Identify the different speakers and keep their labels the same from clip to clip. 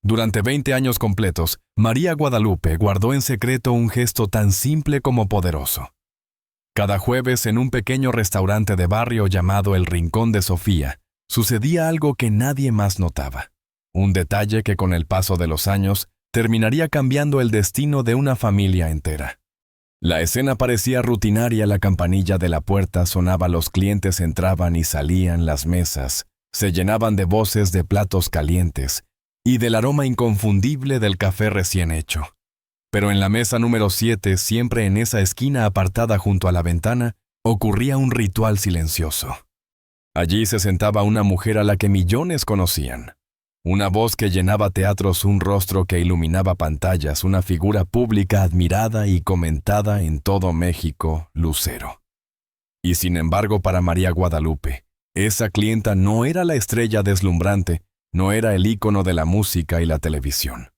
Speaker 1: Durante 20 años completos, María Guadalupe guardó en secreto un gesto tan simple como poderoso. Cada jueves, en un pequeño restaurante de barrio llamado El Rincón de Sofía, sucedía algo que nadie más notaba. Un detalle que con el paso de los años terminaría cambiando el destino de una familia entera. La escena parecía rutinaria, la campanilla de la puerta sonaba, los clientes entraban y salían, las mesas se llenaban de voces, de platos calientes y del aroma inconfundible del café recién hecho. Pero en la mesa número 7, siempre en esa esquina apartada junto a la ventana, ocurría un ritual silencioso. Allí se sentaba una mujer a la que millones conocían. Una voz que llenaba teatros, un rostro que iluminaba pantallas, una figura pública admirada y comentada en todo México, Lucero. Y sin embargo, para María Guadalupe, esa clienta no era la estrella deslumbrante, no era el ícono de la música y la televisión.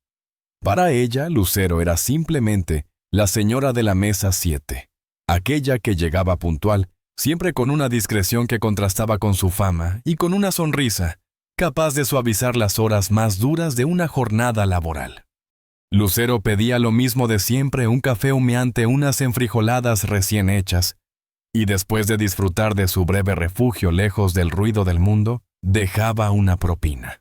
Speaker 1: Para ella, Lucero era simplemente la señora de la mesa 7, aquella que llegaba puntual, siempre con una discreción que contrastaba con su fama y con una sonrisa, capaz de suavizar las horas más duras de una jornada laboral. Lucero pedía lo mismo de siempre, un café humeante, unas enfrijoladas recién hechas, y después de disfrutar de su breve refugio lejos del ruido del mundo, dejaba una propina.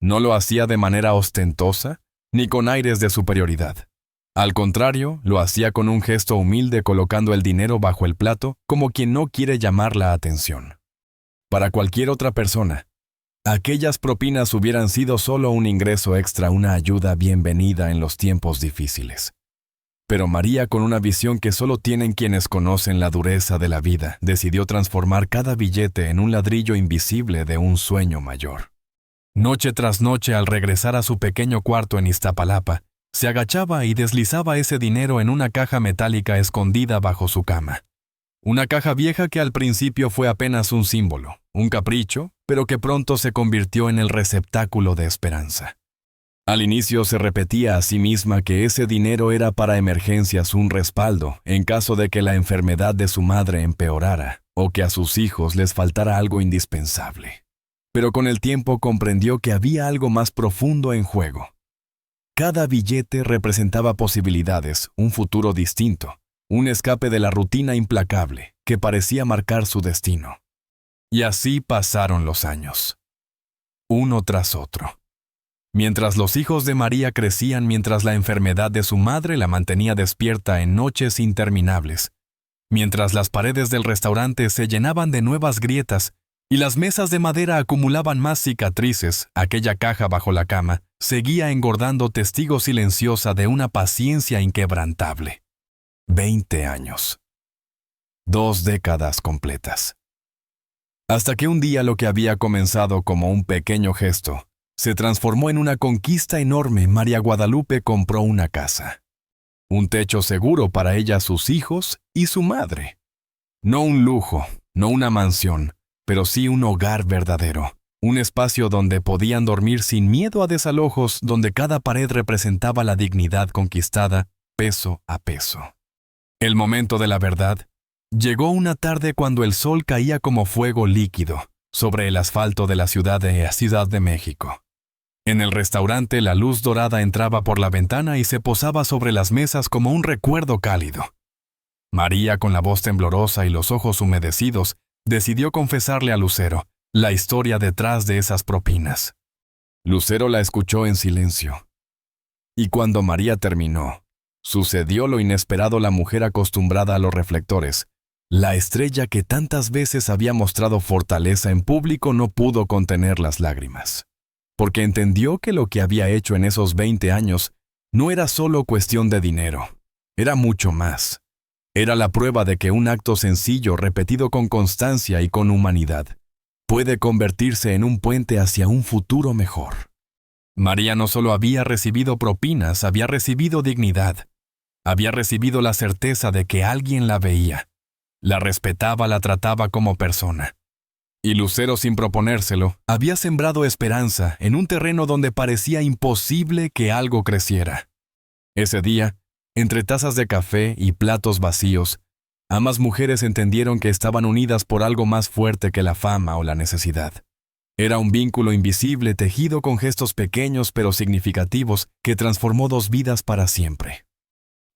Speaker 1: No lo hacía de manera ostentosa, ni con aires de superioridad. Al contrario, lo hacía con un gesto humilde, colocando el dinero bajo el plato, como quien no quiere llamar la atención. Para cualquier otra persona, aquellas propinas hubieran sido solo un ingreso extra, una ayuda bienvenida en los tiempos difíciles. Pero María, con una visión que solo tienen quienes conocen la dureza de la vida, decidió transformar cada billete en un ladrillo invisible de un sueño mayor. Noche tras noche, al regresar a su pequeño cuarto en Iztapalapa, se agachaba y deslizaba ese dinero en una caja metálica escondida bajo su cama. Una caja vieja que al principio fue apenas un símbolo, un capricho, pero que pronto se convirtió en el receptáculo de esperanza. Al inicio se repetía a sí misma que ese dinero era para emergencias, un respaldo en caso de que la enfermedad de su madre empeorara o que a sus hijos les faltara algo indispensable. Pero con el tiempo comprendió que había algo más profundo en juego. Cada billete representaba posibilidades, un futuro distinto, un escape de la rutina implacable que parecía marcar su destino. Y así pasaron los años, uno tras otro. Mientras los hijos de María crecían, mientras la enfermedad de su madre la mantenía despierta en noches interminables, mientras las paredes del restaurante se llenaban de nuevas grietas y las mesas de madera acumulaban más cicatrices, aquella caja bajo la cama seguía engordando, testigo silenciosa de una paciencia inquebrantable. 20 años. 2 décadas completas. Hasta que un día lo que había comenzado como un pequeño gesto se transformó en una conquista enorme. María Guadalupe compró una casa. Un techo seguro para ella, sus hijos y su madre. No un lujo, no una mansión, pero sí un hogar verdadero. Un espacio donde podían dormir sin miedo a desalojos, donde cada pared representaba la dignidad conquistada peso a peso. El momento de la verdad llegó una tarde cuando el sol caía como fuego líquido sobre el asfalto de la Ciudad de México. En el restaurante, la luz dorada entraba por la ventana y se posaba sobre las mesas como un recuerdo cálido. María, con la voz temblorosa y los ojos humedecidos, decidió confesarle a Lucero la historia detrás de esas propinas. Lucero la escuchó en silencio. Y cuando María terminó, sucedió lo inesperado. La mujer acostumbrada a los reflectores, la estrella que tantas veces había mostrado fortaleza en público, no pudo contener las lágrimas. Porque entendió que lo que había hecho en esos 20 años no era solo cuestión de dinero, era mucho más. Era la prueba de que un acto sencillo, repetido con constancia y con humanidad, puede convertirse en un puente hacia un futuro mejor. María no solo había recibido propinas, había recibido dignidad. Había recibido la certeza de que alguien la veía, la respetaba, la trataba como persona. Y Lucero, sin proponérselo, había sembrado esperanza en un terreno donde parecía imposible que algo creciera. Ese día, entre tazas de café y platos vacíos, ambas mujeres entendieron que estaban unidas por algo más fuerte que la fama o la necesidad. Era un vínculo invisible tejido con gestos pequeños pero significativos que transformó dos vidas para siempre.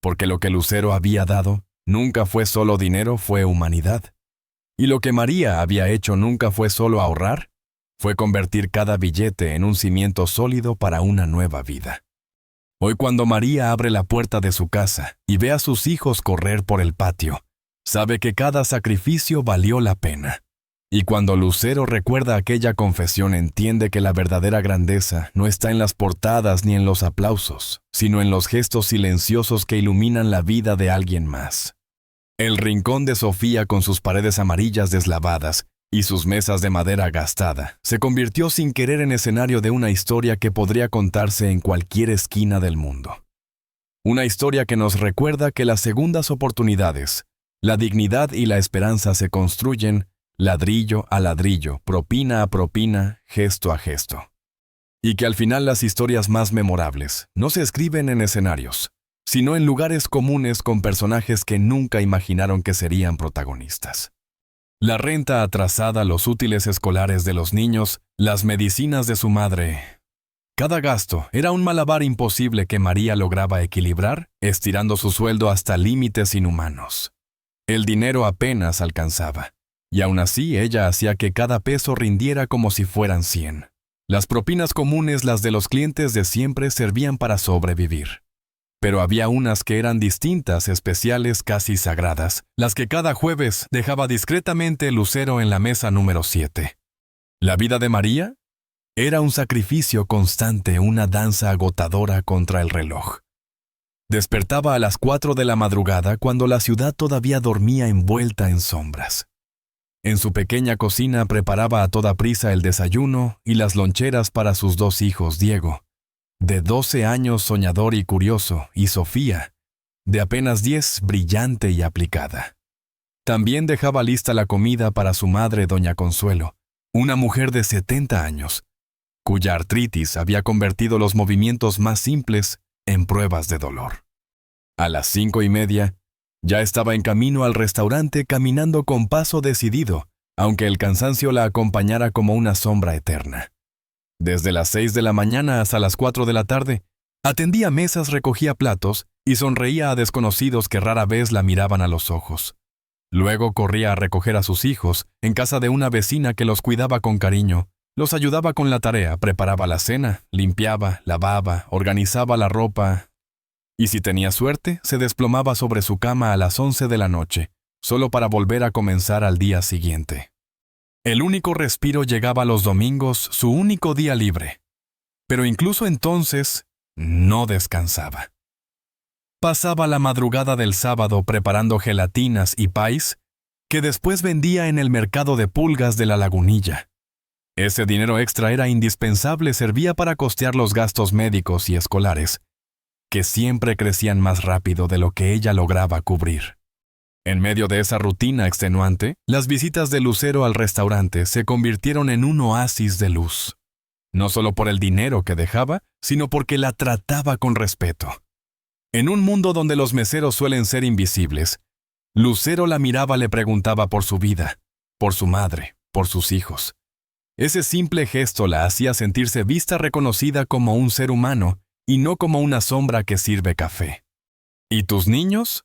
Speaker 1: Porque lo que Lucero había dado nunca fue solo dinero, fue humanidad. Y lo que María había hecho nunca fue solo ahorrar, fue convertir cada billete en un cimiento sólido para una nueva vida. Hoy cuando María abre la puerta de su casa y ve a sus hijos correr por el patio, sabe que cada sacrificio valió la pena. Y cuando Lucero recuerda aquella confesión, entiende que la verdadera grandeza no está en las portadas ni en los aplausos, sino en los gestos silenciosos que iluminan la vida de alguien más. El rincón de Sofía, con sus paredes amarillas deslavadas y sus mesas de madera gastada, se convirtió sin querer en escenario de una historia que podría contarse en cualquier esquina del mundo. Una historia que nos recuerda que las segundas oportunidades, la dignidad y la esperanza se construyen ladrillo a ladrillo, propina a propina, gesto a gesto. Y que al final las historias más memorables no se escriben en escenarios, sino en lugares comunes con personajes que nunca imaginaron que serían protagonistas. La renta atrasada, los útiles escolares de los niños, las medicinas de su madre. Cada gasto era un malabar imposible que María lograba equilibrar, estirando su sueldo hasta límites inhumanos. El dinero apenas alcanzaba. Y aún así ella hacía que cada peso rindiera como si fueran 100. Las propinas comunes, las de los clientes de siempre, servían para sobrevivir. Pero había unas que eran distintas, especiales, casi sagradas, las que cada jueves dejaba discretamente Lucero en la mesa número 7. La vida de María era un sacrificio constante, una danza agotadora contra el reloj. Despertaba a las 4 de la madrugada cuando la ciudad todavía dormía envuelta en sombras. En su pequeña cocina preparaba a toda prisa el desayuno y las loncheras para sus dos hijos, Diego, de 12 años, soñador y curioso, y Sofía, de apenas 10, brillante y aplicada. También dejaba lista la comida para su madre, doña Consuelo, una mujer de 70 años, cuya artritis había convertido los movimientos más simples en pruebas de dolor. A las 5:30, ya estaba en camino al restaurante, caminando con paso decidido, aunque el cansancio la acompañara como una sombra eterna. Desde las 6 de la mañana hasta las 4 de la tarde, atendía mesas, recogía platos y sonreía a desconocidos que rara vez la miraban a los ojos. Luego corría a recoger a sus hijos en casa de una vecina que los cuidaba con cariño, los ayudaba con la tarea, preparaba la cena, limpiaba, lavaba, organizaba la ropa. Y si tenía suerte, se desplomaba sobre su cama a las 11 de la noche, solo para volver a comenzar al día siguiente. El único respiro llegaba los domingos, su único día libre. Pero incluso entonces, no descansaba. Pasaba la madrugada del sábado preparando gelatinas y pies que después vendía en el mercado de pulgas de la Lagunilla. Ese dinero extra era indispensable, servía para costear los gastos médicos y escolares, que siempre crecían más rápido de lo que ella lograba cubrir. En medio de esa rutina extenuante, las visitas de Lucero al restaurante se convirtieron en un oasis de luz. No solo por el dinero que dejaba, sino porque la trataba con respeto. En un mundo donde los meseros suelen ser invisibles, Lucero la miraba, le preguntaba por su vida, por su madre, por sus hijos. Ese simple gesto la hacía sentirse vista, reconocida como un ser humano, y no como una sombra que sirve café. ¿Y tus niños?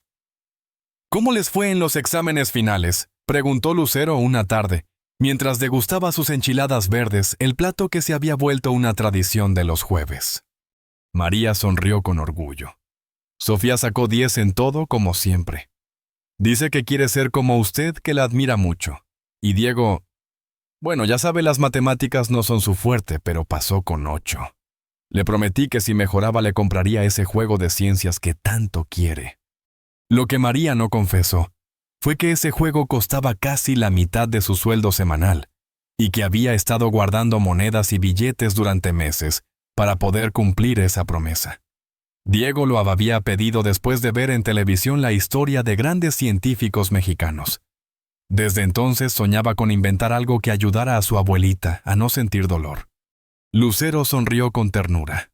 Speaker 1: ¿Cómo les fue en los exámenes finales?, preguntó Lucero una tarde, mientras degustaba sus enchiladas verdes, el plato que se había vuelto una tradición de los jueves. María sonrió con orgullo. Sofía sacó 10 en todo, como siempre. Dice que quiere ser como usted, que la admira mucho. Y Diego, bueno, ya sabe, las matemáticas no son su fuerte, pero pasó con 8. Le prometí que si mejoraba le compraría ese juego de ciencias que tanto quiere. Lo que María no confesó fue que ese juego costaba casi la mitad de su sueldo semanal y que había estado guardando monedas y billetes durante meses para poder cumplir esa promesa. Diego lo había pedido después de ver en televisión la historia de grandes científicos mexicanos. Desde entonces soñaba con inventar algo que ayudara a su abuelita a no sentir dolor. Lucero sonrió con ternura.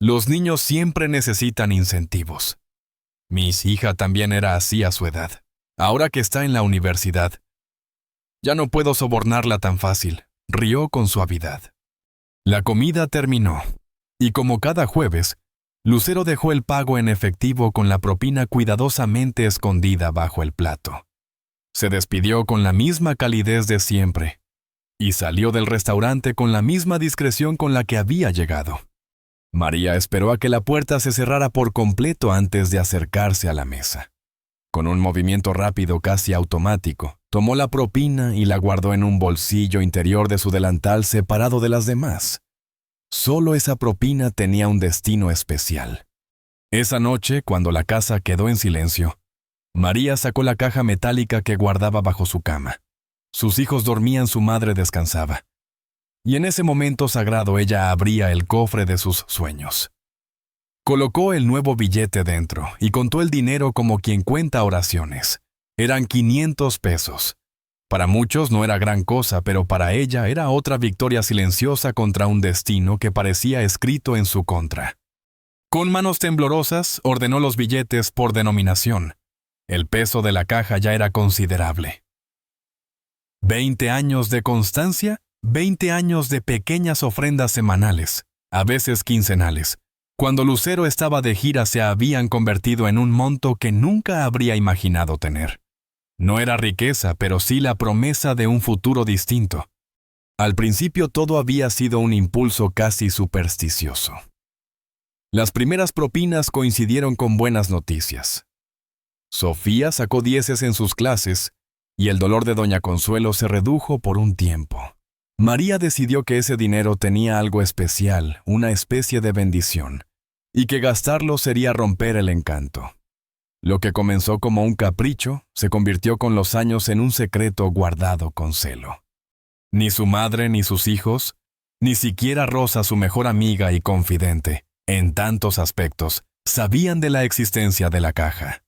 Speaker 1: Los niños siempre necesitan incentivos. Mi hija también era así a su edad. Ahora que está en la universidad, ya no puedo sobornarla tan fácil. rió con suavidad. La comida terminó, y como cada jueves, Lucero dejó el pago en efectivo con la propina cuidadosamente escondida bajo el plato. Se despidió con la misma calidez de siempre, y salió del restaurante con la misma discreción con la que había llegado. María esperó a que la puerta se cerrara por completo antes de acercarse a la mesa. Con un movimiento rápido casi automático, tomó la propina y la guardó en un bolsillo interior de su delantal separado de las demás. Solo esa propina tenía un destino especial. Esa noche, cuando la casa quedó en silencio, María sacó la caja metálica que guardaba bajo su cama. Sus hijos dormían, su madre descansaba. Y en ese momento sagrado ella abría el cofre de sus sueños. Colocó el nuevo billete dentro y contó el dinero como quien cuenta oraciones. Eran 500 pesos. Para muchos no era gran cosa, pero para ella era otra victoria silenciosa contra un destino que parecía escrito en su contra. Con manos temblorosas ordenó los billetes por denominación. El peso de la caja ya era considerable. 20 años de constancia, 20 años de pequeñas ofrendas semanales, a veces quincenales. Cuando Lucero estaba de gira se habían convertido en un monto que nunca habría imaginado tener. No era riqueza, pero sí la promesa de un futuro distinto. Al principio todo había sido un impulso casi supersticioso. Las primeras propinas coincidieron con buenas noticias. Sofía sacó 10 en sus clases y el dolor de doña Consuelo se redujo por un tiempo. María decidió que ese dinero tenía algo especial, una especie de bendición, y que gastarlo sería romper el encanto. Lo que comenzó como un capricho se convirtió con los años en un secreto guardado con celo. Ni su madre ni sus hijos, ni siquiera Rosa, su mejor amiga y confidente, en tantos aspectos, sabían de la existencia de la caja.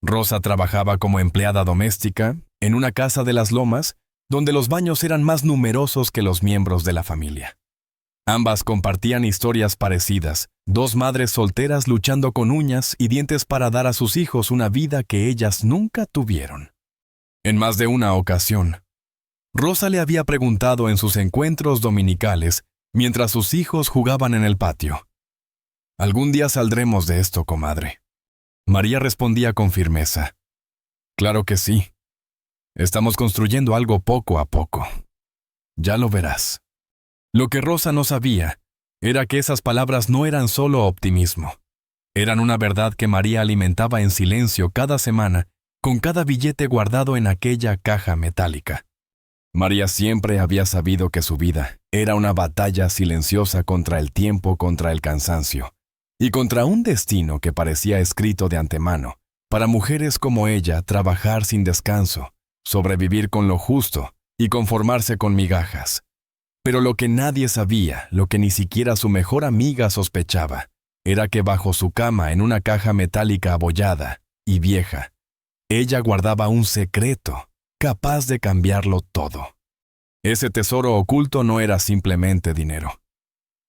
Speaker 1: Rosa trabajaba como empleada doméstica en una casa de las Lomas, donde los baños eran más numerosos que los miembros de la familia. Ambas compartían historias parecidas, dos madres solteras luchando con uñas y dientes para dar a sus hijos una vida que ellas nunca tuvieron. En más de una ocasión, Rosa le había preguntado en sus encuentros dominicales, mientras sus hijos jugaban en el patio: «¿Algún día saldremos de esto, comadre?». María respondía con firmeza: «Claro que sí. Estamos construyendo algo poco a poco. Ya lo verás». Lo que Rosa no sabía era que esas palabras no eran solo optimismo. Eran una verdad que María alimentaba en silencio cada semana con cada billete guardado en aquella caja metálica. María siempre había sabido que su vida era una batalla silenciosa contra el tiempo, contra el cansancio, y contra un destino que parecía escrito de antemano. Para mujeres como ella, trabajar sin descanso, sobrevivir con lo justo y conformarse con migajas. Pero lo que nadie sabía, lo que ni siquiera su mejor amiga sospechaba, era que bajo su cama, en una caja metálica abollada y vieja, ella guardaba un secreto capaz de cambiarlo todo. Ese tesoro oculto no era simplemente dinero.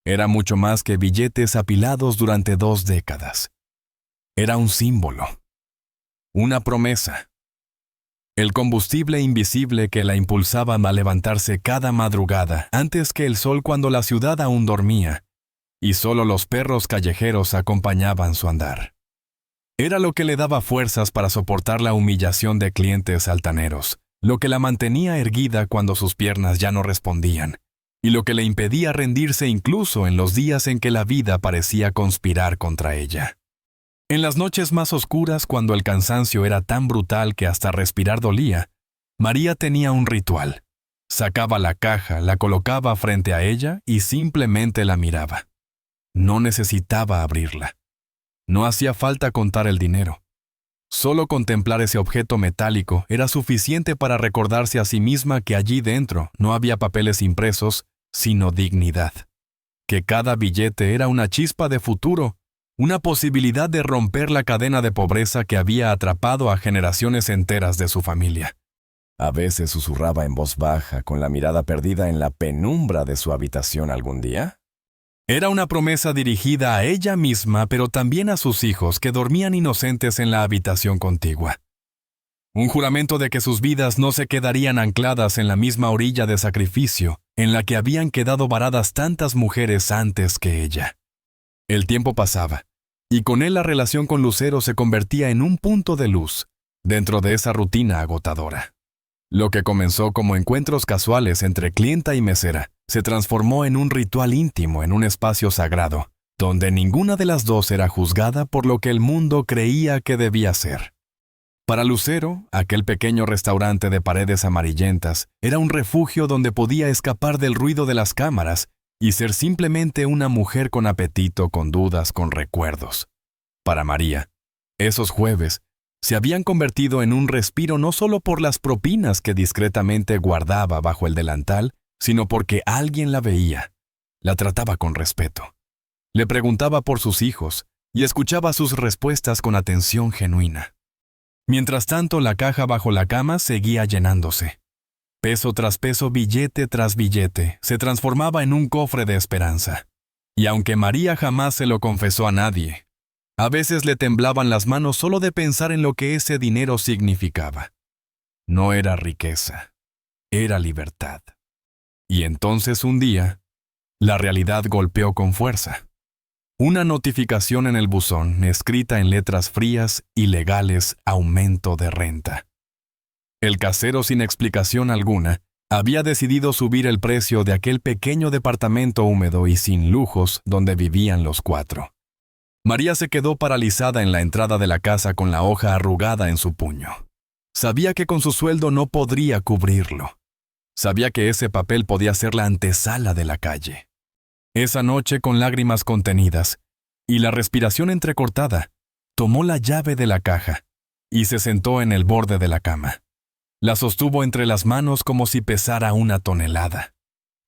Speaker 1: Era mucho más que billetes apilados durante 2 décadas. Era un símbolo, una promesa. El combustible invisible que la impulsaba a levantarse cada madrugada antes que el sol, cuando la ciudad aún dormía, y solo los perros callejeros acompañaban su andar. Era lo que le daba fuerzas para soportar la humillación de clientes altaneros, lo que la mantenía erguida cuando sus piernas ya no respondían, y lo que le impedía rendirse incluso en los días en que la vida parecía conspirar contra ella. En las noches más oscuras, cuando el cansancio era tan brutal que hasta respirar dolía, María tenía un ritual. Sacaba la caja, la colocaba frente a ella y simplemente la miraba. No necesitaba abrirla. No hacía falta contar el dinero. Solo contemplar ese objeto metálico era suficiente para recordarse a sí misma que allí dentro no había papeles impresos, sino dignidad. Que cada billete era una chispa de futuro, una posibilidad de romper la cadena de pobreza que había atrapado a generaciones enteras de su familia. A veces susurraba en voz baja, con la mirada perdida en la penumbra de su habitación. ¿Algún día? Era una promesa dirigida a ella misma, pero también a sus hijos que dormían inocentes en la habitación contigua. Un juramento de que sus vidas no se quedarían ancladas en la misma orilla de sacrificio, en la que habían quedado varadas tantas mujeres antes que ella. El tiempo pasaba, y con él la relación con Lucero se convertía en un punto de luz dentro de esa rutina agotadora. Lo que comenzó como encuentros casuales entre clienta y mesera se transformó en un ritual íntimo, en un espacio sagrado, donde ninguna de las dos era juzgada por lo que el mundo creía que debía ser. Para Lucero, aquel pequeño restaurante de paredes amarillentas era un refugio donde podía escapar del ruido de las cámaras y ser simplemente una mujer con apetito, con dudas, con recuerdos. Para María, esos jueves se habían convertido en un respiro no solo por las propinas que discretamente guardaba bajo el delantal, sino porque alguien la veía, la trataba con respeto. Le preguntaba por sus hijos y escuchaba sus respuestas con atención genuina. Mientras tanto, la caja bajo la cama seguía llenándose. Peso tras peso, billete tras billete, se transformaba en un cofre de esperanza. Y aunque María jamás se lo confesó a nadie, a veces le temblaban las manos solo de pensar en lo que ese dinero significaba. No era riqueza, era libertad. Y entonces un día, la realidad golpeó con fuerza. Una notificación en el buzón, escrita en letras frías y legales: aumento de renta. El casero, sin explicación alguna, había decidido subir el precio de aquel pequeño departamento húmedo y sin lujos donde vivían los 4. María se quedó paralizada en la entrada de la casa con la hoja arrugada en su puño. Sabía que con su sueldo no podría cubrirlo. Sabía que ese papel podía ser la antesala de la calle. Esa noche, con lágrimas contenidas y la respiración entrecortada, tomó la llave de la caja y se sentó en el borde de la cama. La sostuvo entre las manos como si pesara 1 tonelada.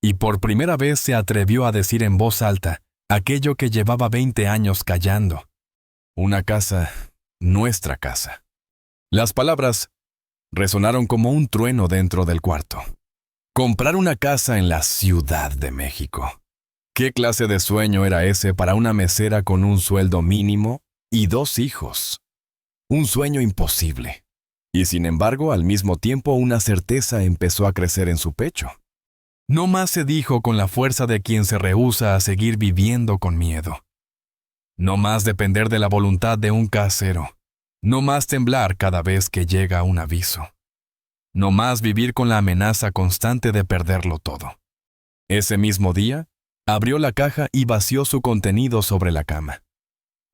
Speaker 1: Y por primera vez se atrevió a decir en voz alta aquello que llevaba 20 años callando. Una casa, nuestra casa. Las palabras resonaron como un trueno dentro del cuarto. Comprar una casa en la Ciudad de México. ¿Qué clase de sueño era ese para una mesera con un sueldo mínimo y 2 hijos? Un sueño imposible. Y sin embargo, al mismo tiempo, una certeza empezó a crecer en su pecho. No más, se dijo con la fuerza de quien se rehúsa a seguir viviendo con miedo. No más depender de la voluntad de un casero. No más temblar cada vez que llega un aviso. No más vivir con la amenaza constante de perderlo todo. Ese mismo día, abrió la caja y vació su contenido sobre la cama.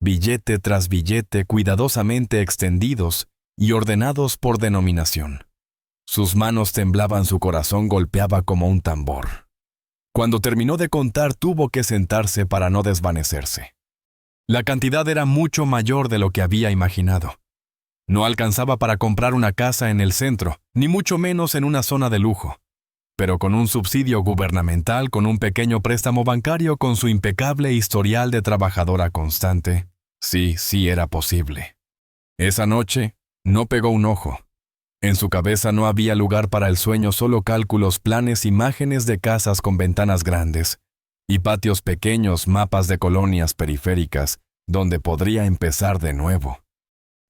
Speaker 1: Billete tras billete, cuidadosamente extendidos y ordenados por denominación. Sus manos temblaban, su corazón golpeaba como un tambor. Cuando terminó de contar, tuvo que sentarse para no desvanecerse. La cantidad era mucho mayor de lo que había imaginado. No alcanzaba para comprar una casa en el centro, ni mucho menos en una zona de lujo. Pero con un subsidio gubernamental, con un pequeño préstamo bancario, con su impecable historial de trabajadora constante, sí era posible. Esa noche, no pegó un ojo. En su cabeza no había lugar para el sueño, solo cálculos, planes, imágenes de casas con ventanas grandes y patios pequeños, mapas de colonias periféricas, donde podría empezar de nuevo.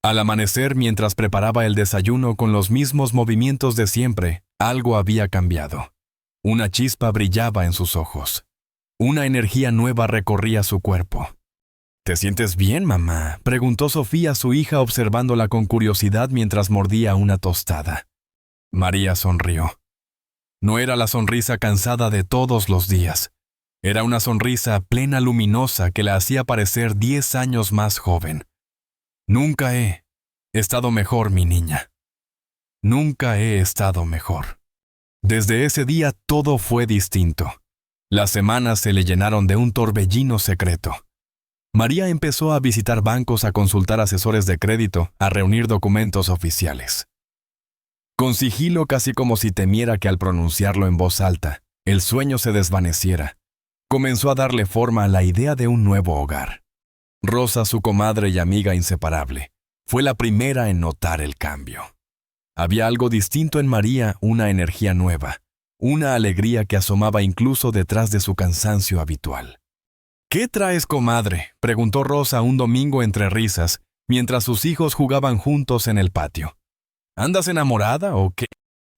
Speaker 1: Al amanecer, mientras preparaba el desayuno con los mismos movimientos de siempre, algo había cambiado. Una chispa brillaba en sus ojos. Una energía nueva recorría su cuerpo. ¿Te sientes bien, mamá?, preguntó Sofía a su hija, observándola con curiosidad mientras mordía una tostada. María sonrió. No era la sonrisa cansada de todos los días. Era una sonrisa plena, luminosa, que la hacía parecer 10 años más joven. Nunca he estado mejor, mi niña. Nunca he estado mejor. Desde ese día todo fue distinto. Las semanas se le llenaron de un torbellino secreto. María empezó a visitar bancos, a consultar asesores de crédito, a reunir documentos oficiales. Con sigilo, casi como si temiera que al pronunciarlo en voz alta, el sueño se desvaneciera, comenzó a darle forma a la idea de un nuevo hogar. Rosa, su comadre y amiga inseparable, fue la primera en notar el cambio. Había algo distinto en María, una energía nueva, una alegría que asomaba incluso detrás de su cansancio habitual. ¿Qué traes, comadre?, preguntó Rosa un domingo entre risas, mientras sus hijos jugaban juntos en el patio. ¿Andas enamorada o qué?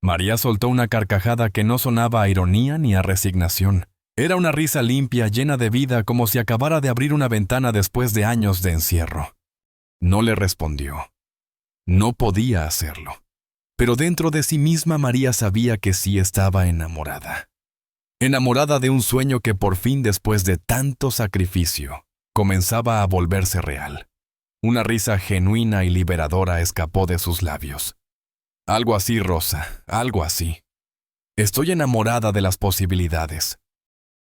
Speaker 1: María soltó una carcajada que no sonaba a ironía ni a resignación. Era una risa limpia, llena de vida, como si acabara de abrir una ventana después de años de encierro. No le respondió. No podía hacerlo. Pero dentro de sí misma María sabía que sí estaba enamorada. Enamorada de un sueño que por fin, después de tanto sacrificio, comenzaba a volverse real. Una risa genuina y liberadora escapó de sus labios. Algo así, Rosa, algo así. Estoy enamorada de las posibilidades.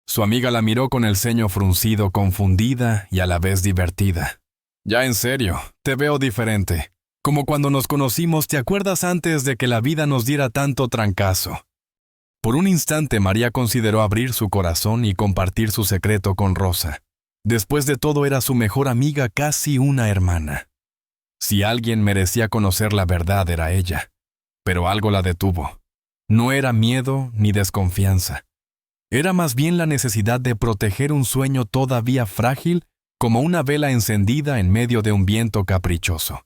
Speaker 1: Su amiga la miró con el ceño fruncido, confundida y a la vez divertida. Ya en serio, te veo diferente. Como cuando nos conocimos, ¿te acuerdas antes de que la vida nos diera tanto trancazo? Por un instante María consideró abrir su corazón y compartir su secreto con Rosa. Después de todo era su mejor amiga, casi una hermana. Si alguien merecía conocer la verdad era ella. Pero algo la detuvo. No era miedo ni desconfianza. Era más bien la necesidad de proteger un sueño todavía frágil como una vela encendida en medio de un viento caprichoso.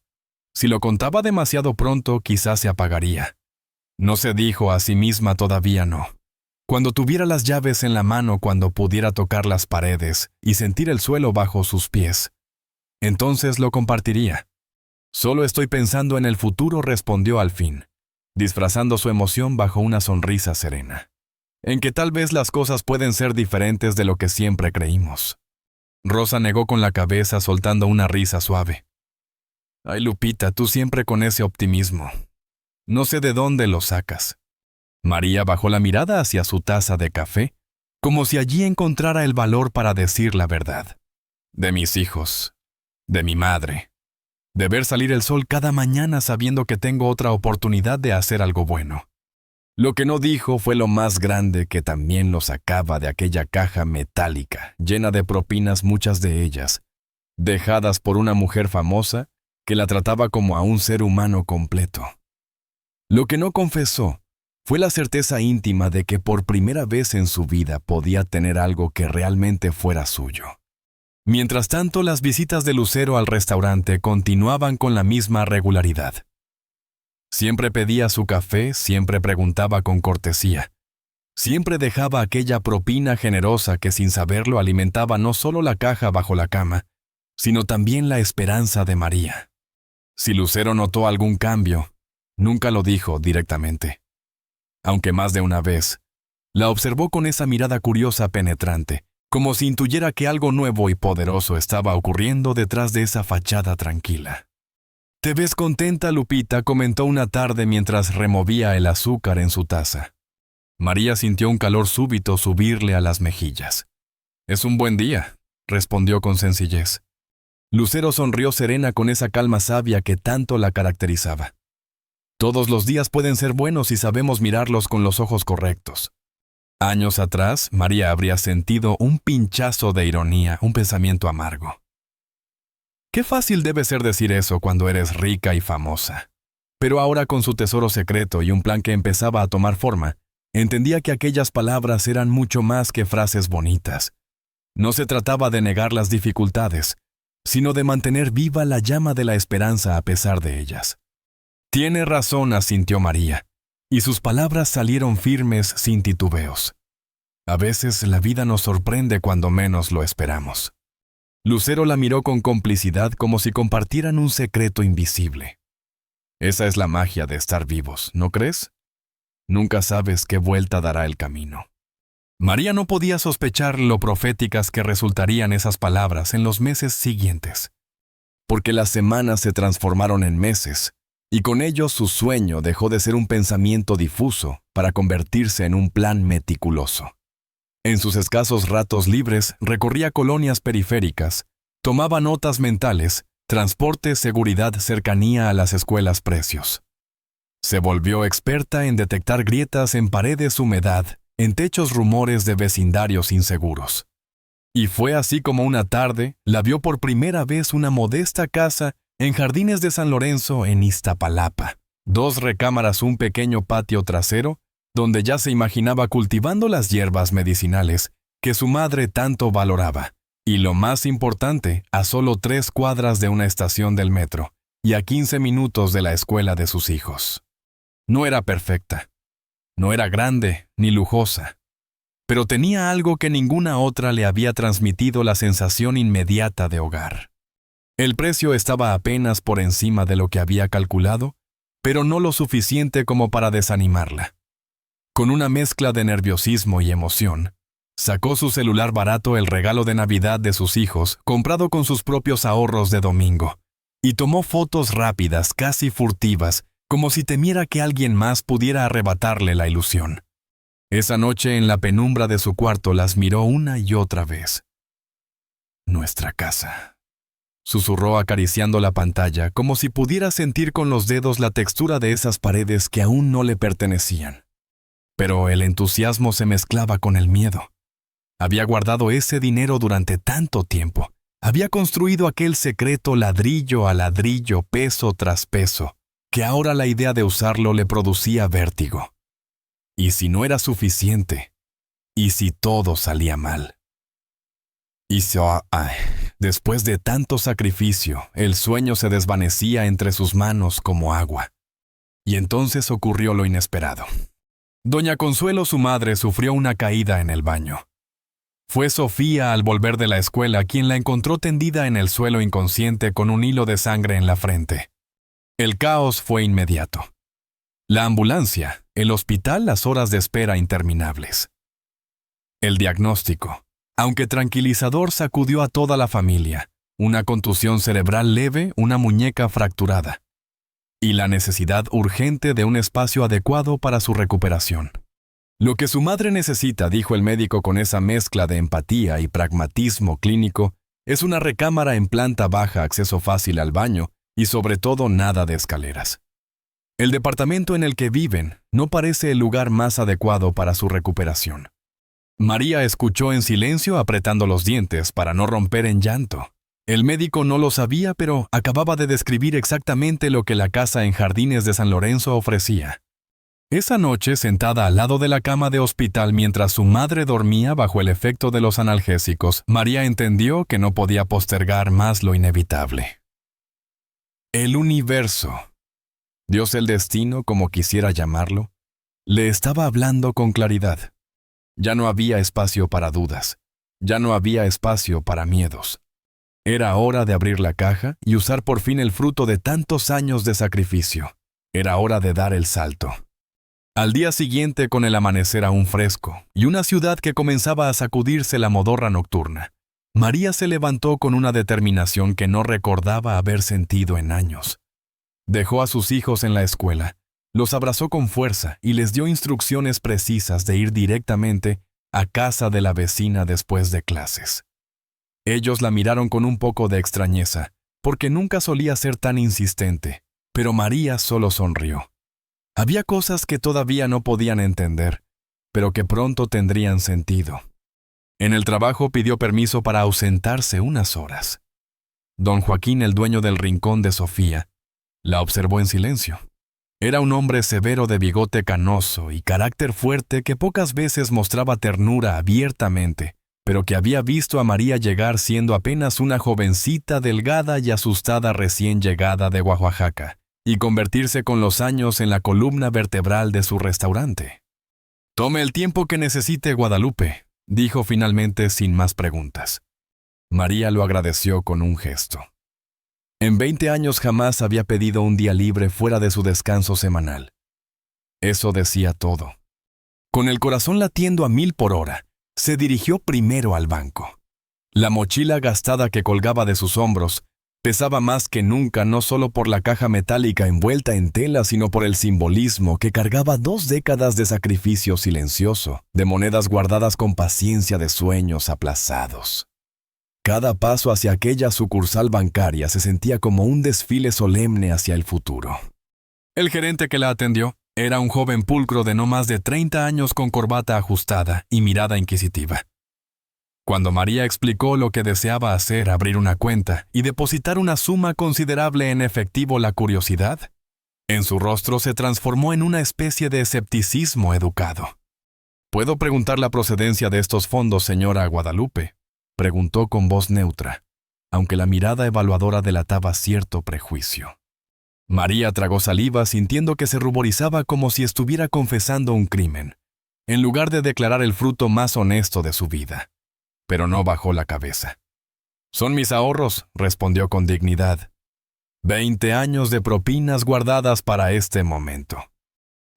Speaker 1: Si lo contaba demasiado pronto, quizás se apagaría. No se dijo a sí misma todavía no. Cuando tuviera las llaves en la mano, cuando pudiera tocar las paredes y sentir el suelo bajo sus pies, entonces lo compartiría. Solo estoy pensando en el futuro, respondió al fin, disfrazando su emoción bajo una sonrisa serena. En que tal vez las cosas pueden ser diferentes de lo que siempre creímos. Rosa negó con la cabeza, soltando una risa suave. Ay, Lupita, tú siempre con ese optimismo. No sé de dónde lo sacas. María bajó la mirada hacia su taza de café, como si allí encontrara el valor para decir la verdad. De mis hijos, de mi madre, de ver salir el sol cada mañana sabiendo que tengo otra oportunidad de hacer algo bueno. Lo que no dijo fue lo más grande, que también lo sacaba de aquella caja metálica, llena de propinas, muchas de ellas, dejadas por una mujer famosa que la trataba como a un ser humano completo. Lo que no confesó fue la certeza íntima de que por primera vez en su vida podía tener algo que realmente fuera suyo. Mientras tanto, las visitas de Lucero al restaurante continuaban con la misma regularidad. Siempre pedía su café, siempre preguntaba con cortesía. Siempre dejaba aquella propina generosa que sin saberlo alimentaba no solo la caja bajo la cama, sino también la esperanza de María. Si Lucero notó algún cambio, nunca lo dijo directamente. Aunque más de una vez, la observó con esa mirada curiosa penetrante, como si intuyera que algo nuevo y poderoso estaba ocurriendo detrás de esa fachada tranquila. «Te ves contenta, Lupita», comentó una tarde mientras removía el azúcar en su taza. María sintió un calor súbito subirle a las mejillas. «Es un buen día», respondió con sencillez. Lucero sonrió serena con esa calma sabia que tanto la caracterizaba. Todos los días pueden ser buenos si sabemos mirarlos con los ojos correctos. Años atrás, María habría sentido un pinchazo de ironía, un pensamiento amargo. Qué fácil debe ser decir eso cuando eres rica y famosa. Pero ahora, con su tesoro secreto y un plan que empezaba a tomar forma, entendía que aquellas palabras eran mucho más que frases bonitas. No se trataba de negar las dificultades, sino de mantener viva la llama de la esperanza a pesar de ellas. Tiene razón, asintió María, y sus palabras salieron firmes sin titubeos. A veces la vida nos sorprende cuando menos lo esperamos. Lucero la miró con complicidad, como si compartieran un secreto invisible. Esa es la magia de estar vivos, ¿no crees? Nunca sabes qué vuelta dará el camino. María no podía sospechar lo proféticas que resultarían esas palabras en los meses siguientes, porque las semanas se transformaron en meses, y con ello su sueño dejó de ser un pensamiento difuso para convertirse en un plan meticuloso. En sus escasos ratos libres recorría colonias periféricas, tomaba notas mentales, transporte, seguridad, cercanía a las escuelas, precios. Se volvió experta en detectar grietas en paredes, humedad, en techos, rumores de vecindarios inseguros. Y fue así como una tarde la vio por primera vez una modesta casa en Jardines de San Lorenzo, en Iztapalapa. 2 recámaras, un pequeño patio trasero, donde ya se imaginaba cultivando las hierbas medicinales que su madre tanto valoraba. Y lo más importante, a solo 3 cuadras de una estación del metro y a 15 minutos de la escuela de sus hijos. No era perfecta, No era grande ni lujosa, pero tenía algo que ninguna otra le había transmitido la sensación inmediata de hogar. El precio estaba apenas por encima de lo que había calculado, pero no lo suficiente como para desanimarla. Con una mezcla de nerviosismo y emoción, sacó su celular barato, el regalo de Navidad de sus hijos, comprado con sus propios ahorros de domingo, y tomó fotos rápidas, casi furtivas, como si temiera que alguien más pudiera arrebatarle la ilusión. Esa noche, en la penumbra de su cuarto, las miró una y otra vez. «Nuestra casa», susurró acariciando la pantalla, como si pudiera sentir con los dedos la textura de esas paredes que aún no le pertenecían. Pero el entusiasmo se mezclaba con el miedo. Había guardado ese dinero durante tanto tiempo. Había construido aquel secreto ladrillo a ladrillo, peso tras peso, que ahora la idea de usarlo le producía vértigo. ¿Y si no era suficiente? ¿Y si todo salía mal? Después de tanto sacrificio, el sueño se desvanecía entre sus manos como agua. Y entonces ocurrió lo inesperado. Doña Consuelo, su madre, sufrió una caída en el baño. Fue Sofía, al volver de la escuela, quien la encontró tendida en el suelo inconsciente con un hilo de sangre en la frente. El caos fue inmediato. La ambulancia, el hospital, las horas de espera interminables. El diagnóstico, aunque tranquilizador, sacudió a toda la familia. Una contusión cerebral leve, una muñeca fracturada. Y la necesidad urgente de un espacio adecuado para su recuperación. Lo que su madre necesita, dijo el médico con esa mezcla de empatía y pragmatismo clínico, es una recámara en planta baja, acceso fácil al baño y sobre todo nada de escaleras. El departamento en el que viven no parece el lugar más adecuado para su recuperación. María escuchó en silencio, apretando los dientes para no romper en llanto. El médico no lo sabía, pero acababa de describir exactamente lo que la casa en Jardines de San Lorenzo ofrecía. Esa noche, sentada al lado de la cama de hospital mientras su madre dormía bajo el efecto de los analgésicos, María entendió que no podía postergar más lo inevitable. El universo, Dios, el destino, como quisiera llamarlo, le estaba hablando con claridad. Ya no había espacio para dudas, ya no había espacio para miedos. Era hora de abrir la caja y usar por fin el fruto de tantos años de sacrificio. Era hora de dar el salto. Al día siguiente, con el amanecer aún fresco y una ciudad que comenzaba a sacudirse la modorra nocturna, María se levantó con una determinación que no recordaba haber sentido en años. Dejó a sus hijos en la escuela, los abrazó con fuerza y les dio instrucciones precisas de ir directamente a casa de la vecina después de clases. Ellos la miraron con un poco de extrañeza, porque nunca solía ser tan insistente, pero María solo sonrió. Había cosas que todavía no podían entender, pero que pronto tendrían sentido. En el trabajo pidió permiso para ausentarse unas horas. Don Joaquín, el dueño del rincón de Sofía, la observó en silencio. Era un hombre severo de bigote canoso y carácter fuerte que pocas veces mostraba ternura abiertamente, pero que había visto a María llegar siendo apenas una jovencita delgada y asustada recién llegada de Oaxaca, y convertirse con los años en la columna vertebral de su restaurante. «Tome el tiempo que necesite, Guadalupe», dijo finalmente sin más preguntas. María lo agradeció con un gesto. En 20 años jamás había pedido un día libre fuera de su descanso semanal. Eso decía todo. Con el corazón latiendo a 1000 por hora, se dirigió primero al banco. La mochila gastada que colgaba de sus hombros pesaba más que nunca, no solo por la caja metálica envuelta en tela, sino por el simbolismo que cargaba 2 décadas de sacrificio silencioso, de monedas guardadas con paciencia, de sueños aplazados. Cada paso hacia aquella sucursal bancaria se sentía como un desfile solemne hacia el futuro. El gerente que la atendió era un joven pulcro de no más de 30 años con corbata ajustada y mirada inquisitiva. Cuando María explicó lo que deseaba hacer, abrir una cuenta y depositar una suma considerable en efectivo, la curiosidad en su rostro se transformó en una especie de escepticismo educado. «¿Puedo preguntar la procedencia de estos fondos, señora Guadalupe?», preguntó con voz neutra, aunque la mirada evaluadora delataba cierto prejuicio. María tragó saliva sintiendo que se ruborizaba como si estuviera confesando un crimen, en lugar de declarar el fruto más honesto de su vida. Pero no bajó la cabeza. «Son mis ahorros», respondió con dignidad. 20 años de propinas guardadas para este momento.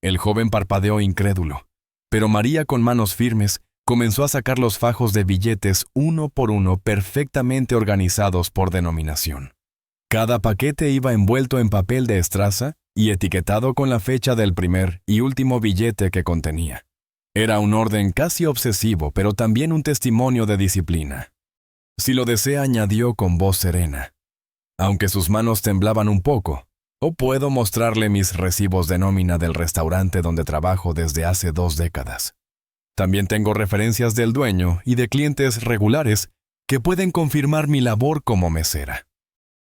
Speaker 1: El joven parpadeó incrédulo, pero María, con manos firmes, comenzó a sacar los fajos de billetes uno por uno perfectamente organizados por denominación. Cada paquete iba envuelto en papel de estraza y etiquetado con la fecha del primer y último billete que contenía. Era un orden casi obsesivo, pero también un testimonio de disciplina. Si lo desea, añadió con voz serena, aunque sus manos temblaban un poco, o puedo mostrarle mis recibos de nómina del restaurante donde trabajo desde hace 2 décadas. También tengo referencias del dueño y de clientes regulares que pueden confirmar mi labor como mesera.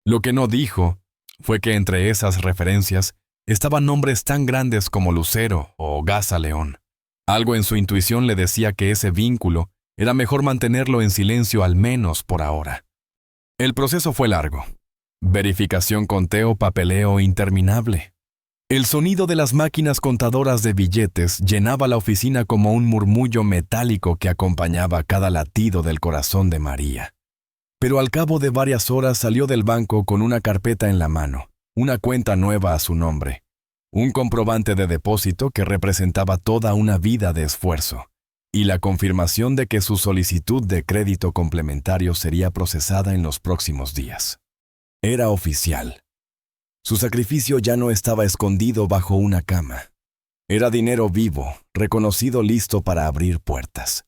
Speaker 1: Lo que no dijo fue que entre esas referencias estaban nombres tan grandes como Lucero o Gaza León. Algo en su intuición le decía que ese vínculo era mejor mantenerlo en silencio al menos por ahora. El proceso fue largo. Verificación, conteo, papeleo interminable. El sonido de las máquinas contadoras de billetes llenaba la oficina como un murmullo metálico que acompañaba cada latido del corazón de María. Pero al cabo de varias horas salió del banco con una carpeta en la mano, una cuenta nueva a su nombre, un comprobante de depósito que representaba toda una vida de esfuerzo, y la confirmación de que su solicitud de crédito complementario sería procesada en los próximos días. Era oficial. Su sacrificio ya no estaba escondido bajo una cama. Era dinero vivo, reconocido, listo para abrir puertas.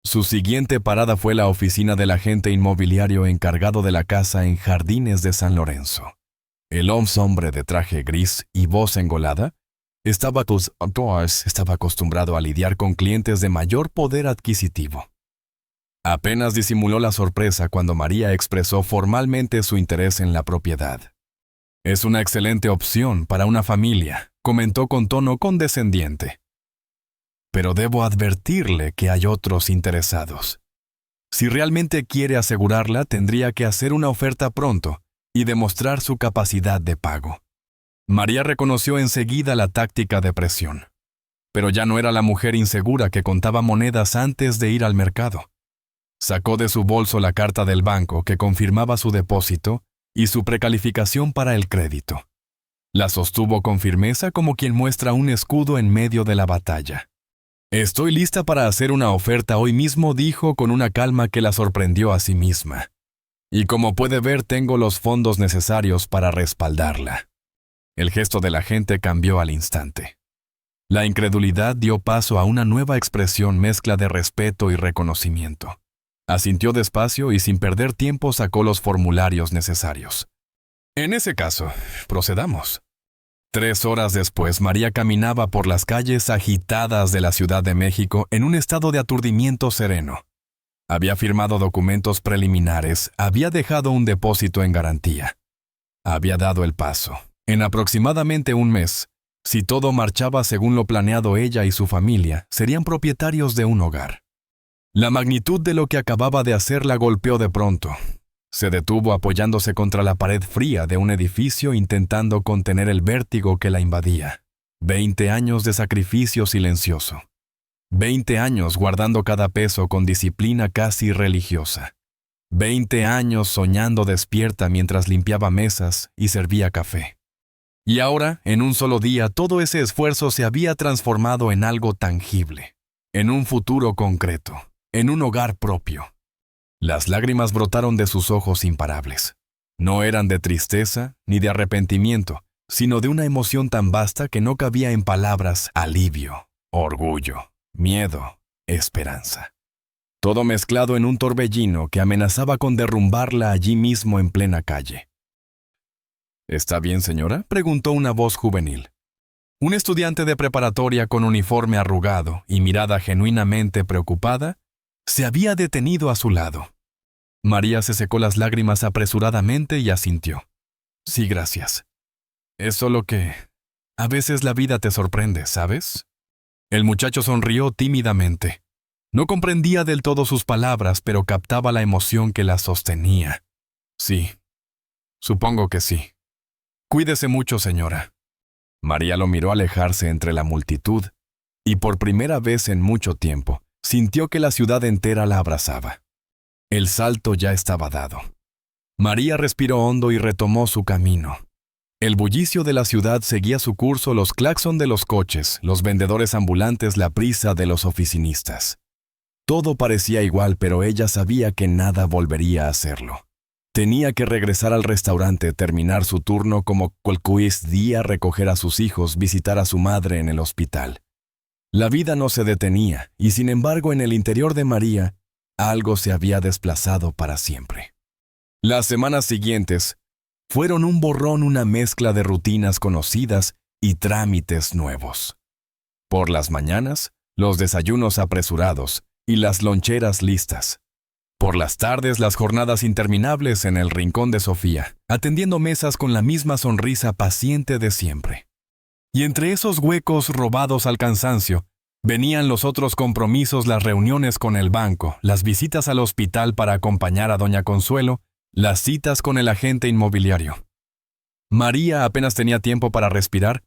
Speaker 1: Su siguiente parada fue la oficina del agente inmobiliario encargado de la casa en Jardines de San Lorenzo. El hombre de traje gris y voz engolada estaba acostumbrado a lidiar con clientes de mayor poder adquisitivo. Apenas disimuló la sorpresa cuando María expresó formalmente su interés en la propiedad. «Es una excelente opción para una familia», comentó con tono condescendiente. «Pero debo advertirle que hay otros interesados. Si realmente quiere asegurarla, tendría que hacer una oferta pronto y demostrar su capacidad de pago». María reconoció enseguida la táctica de presión. Pero ya no era la mujer insegura que contaba monedas antes de ir al mercado. Sacó de su bolso la carta del banco que confirmaba su depósito y su precalificación para el crédito. La sostuvo con firmeza como quien muestra un escudo en medio de la batalla. «Estoy lista para hacer una oferta hoy mismo», dijo con una calma que la sorprendió a sí misma. «Y como puede ver, tengo los fondos necesarios para respaldarla». El gesto de la agente cambió al instante. La incredulidad dio paso a una nueva expresión mezcla de respeto y reconocimiento. Asintió despacio y sin perder tiempo sacó los formularios necesarios. «En ese caso, procedamos». 3 horas después, María caminaba por las calles agitadas de la Ciudad de México en un estado de aturdimiento sereno. Había firmado documentos preliminares, había dejado un depósito en garantía. Había dado el paso. En aproximadamente un mes, si todo marchaba según lo planeado, ella y su familia serían propietarios de un hogar. La magnitud de lo que acababa de hacer la golpeó de pronto. Se detuvo apoyándose contra la pared fría de un edificio intentando contener el vértigo que la invadía. 20 años de sacrificio silencioso. 20 años guardando cada peso con disciplina casi religiosa. 20 años soñando despierta mientras limpiaba mesas y servía café. Y ahora, en un solo día, todo ese esfuerzo se había transformado en algo tangible, en un futuro concreto, en un hogar propio. Las lágrimas brotaron de sus ojos imparables. No eran de tristeza ni de arrepentimiento, sino de una emoción tan vasta que no cabía en palabras: alivio, orgullo, miedo, esperanza. Todo mezclado en un torbellino que amenazaba con derrumbarla allí mismo en plena calle. «¿Está bien, señora?», preguntó una voz juvenil. Un estudiante de preparatoria con uniforme arrugado y mirada genuinamente preocupada se había detenido a su lado. María se secó las lágrimas apresuradamente y asintió. «Sí, gracias. Es solo que a veces la vida te sorprende, ¿sabes?». El muchacho sonrió tímidamente. No comprendía del todo sus palabras, pero captaba la emoción que las sostenía. «Sí, supongo que sí». Cuídese mucho, señora. María lo miró alejarse entre la multitud, y por primera vez en mucho tiempo, sintió que la ciudad entera la abrazaba. El salto ya estaba dado. María respiró hondo y retomó su camino. El bullicio de la ciudad seguía su curso, los claxon de los coches, los vendedores ambulantes, la prisa de los oficinistas. Todo parecía igual, pero ella sabía que nada volvería a hacerlo. Tenía que regresar al restaurante, terminar su turno como cualquier día, recoger a sus hijos, visitar a su madre en el hospital. La vida no se detenía, y sin embargo en el interior de María, algo se había desplazado para siempre. Las semanas siguientes fueron un borrón, una mezcla de rutinas conocidas y trámites nuevos. Por las mañanas, los desayunos apresurados y las loncheras listas. Por las tardes, las jornadas interminables en el rincón de Sofía, atendiendo mesas con la misma sonrisa paciente de siempre. Y entre esos huecos robados al cansancio, venían los otros compromisos, las reuniones con el banco, las visitas al hospital para acompañar a doña Consuelo, las citas con el agente inmobiliario. María apenas tenía tiempo para respirar,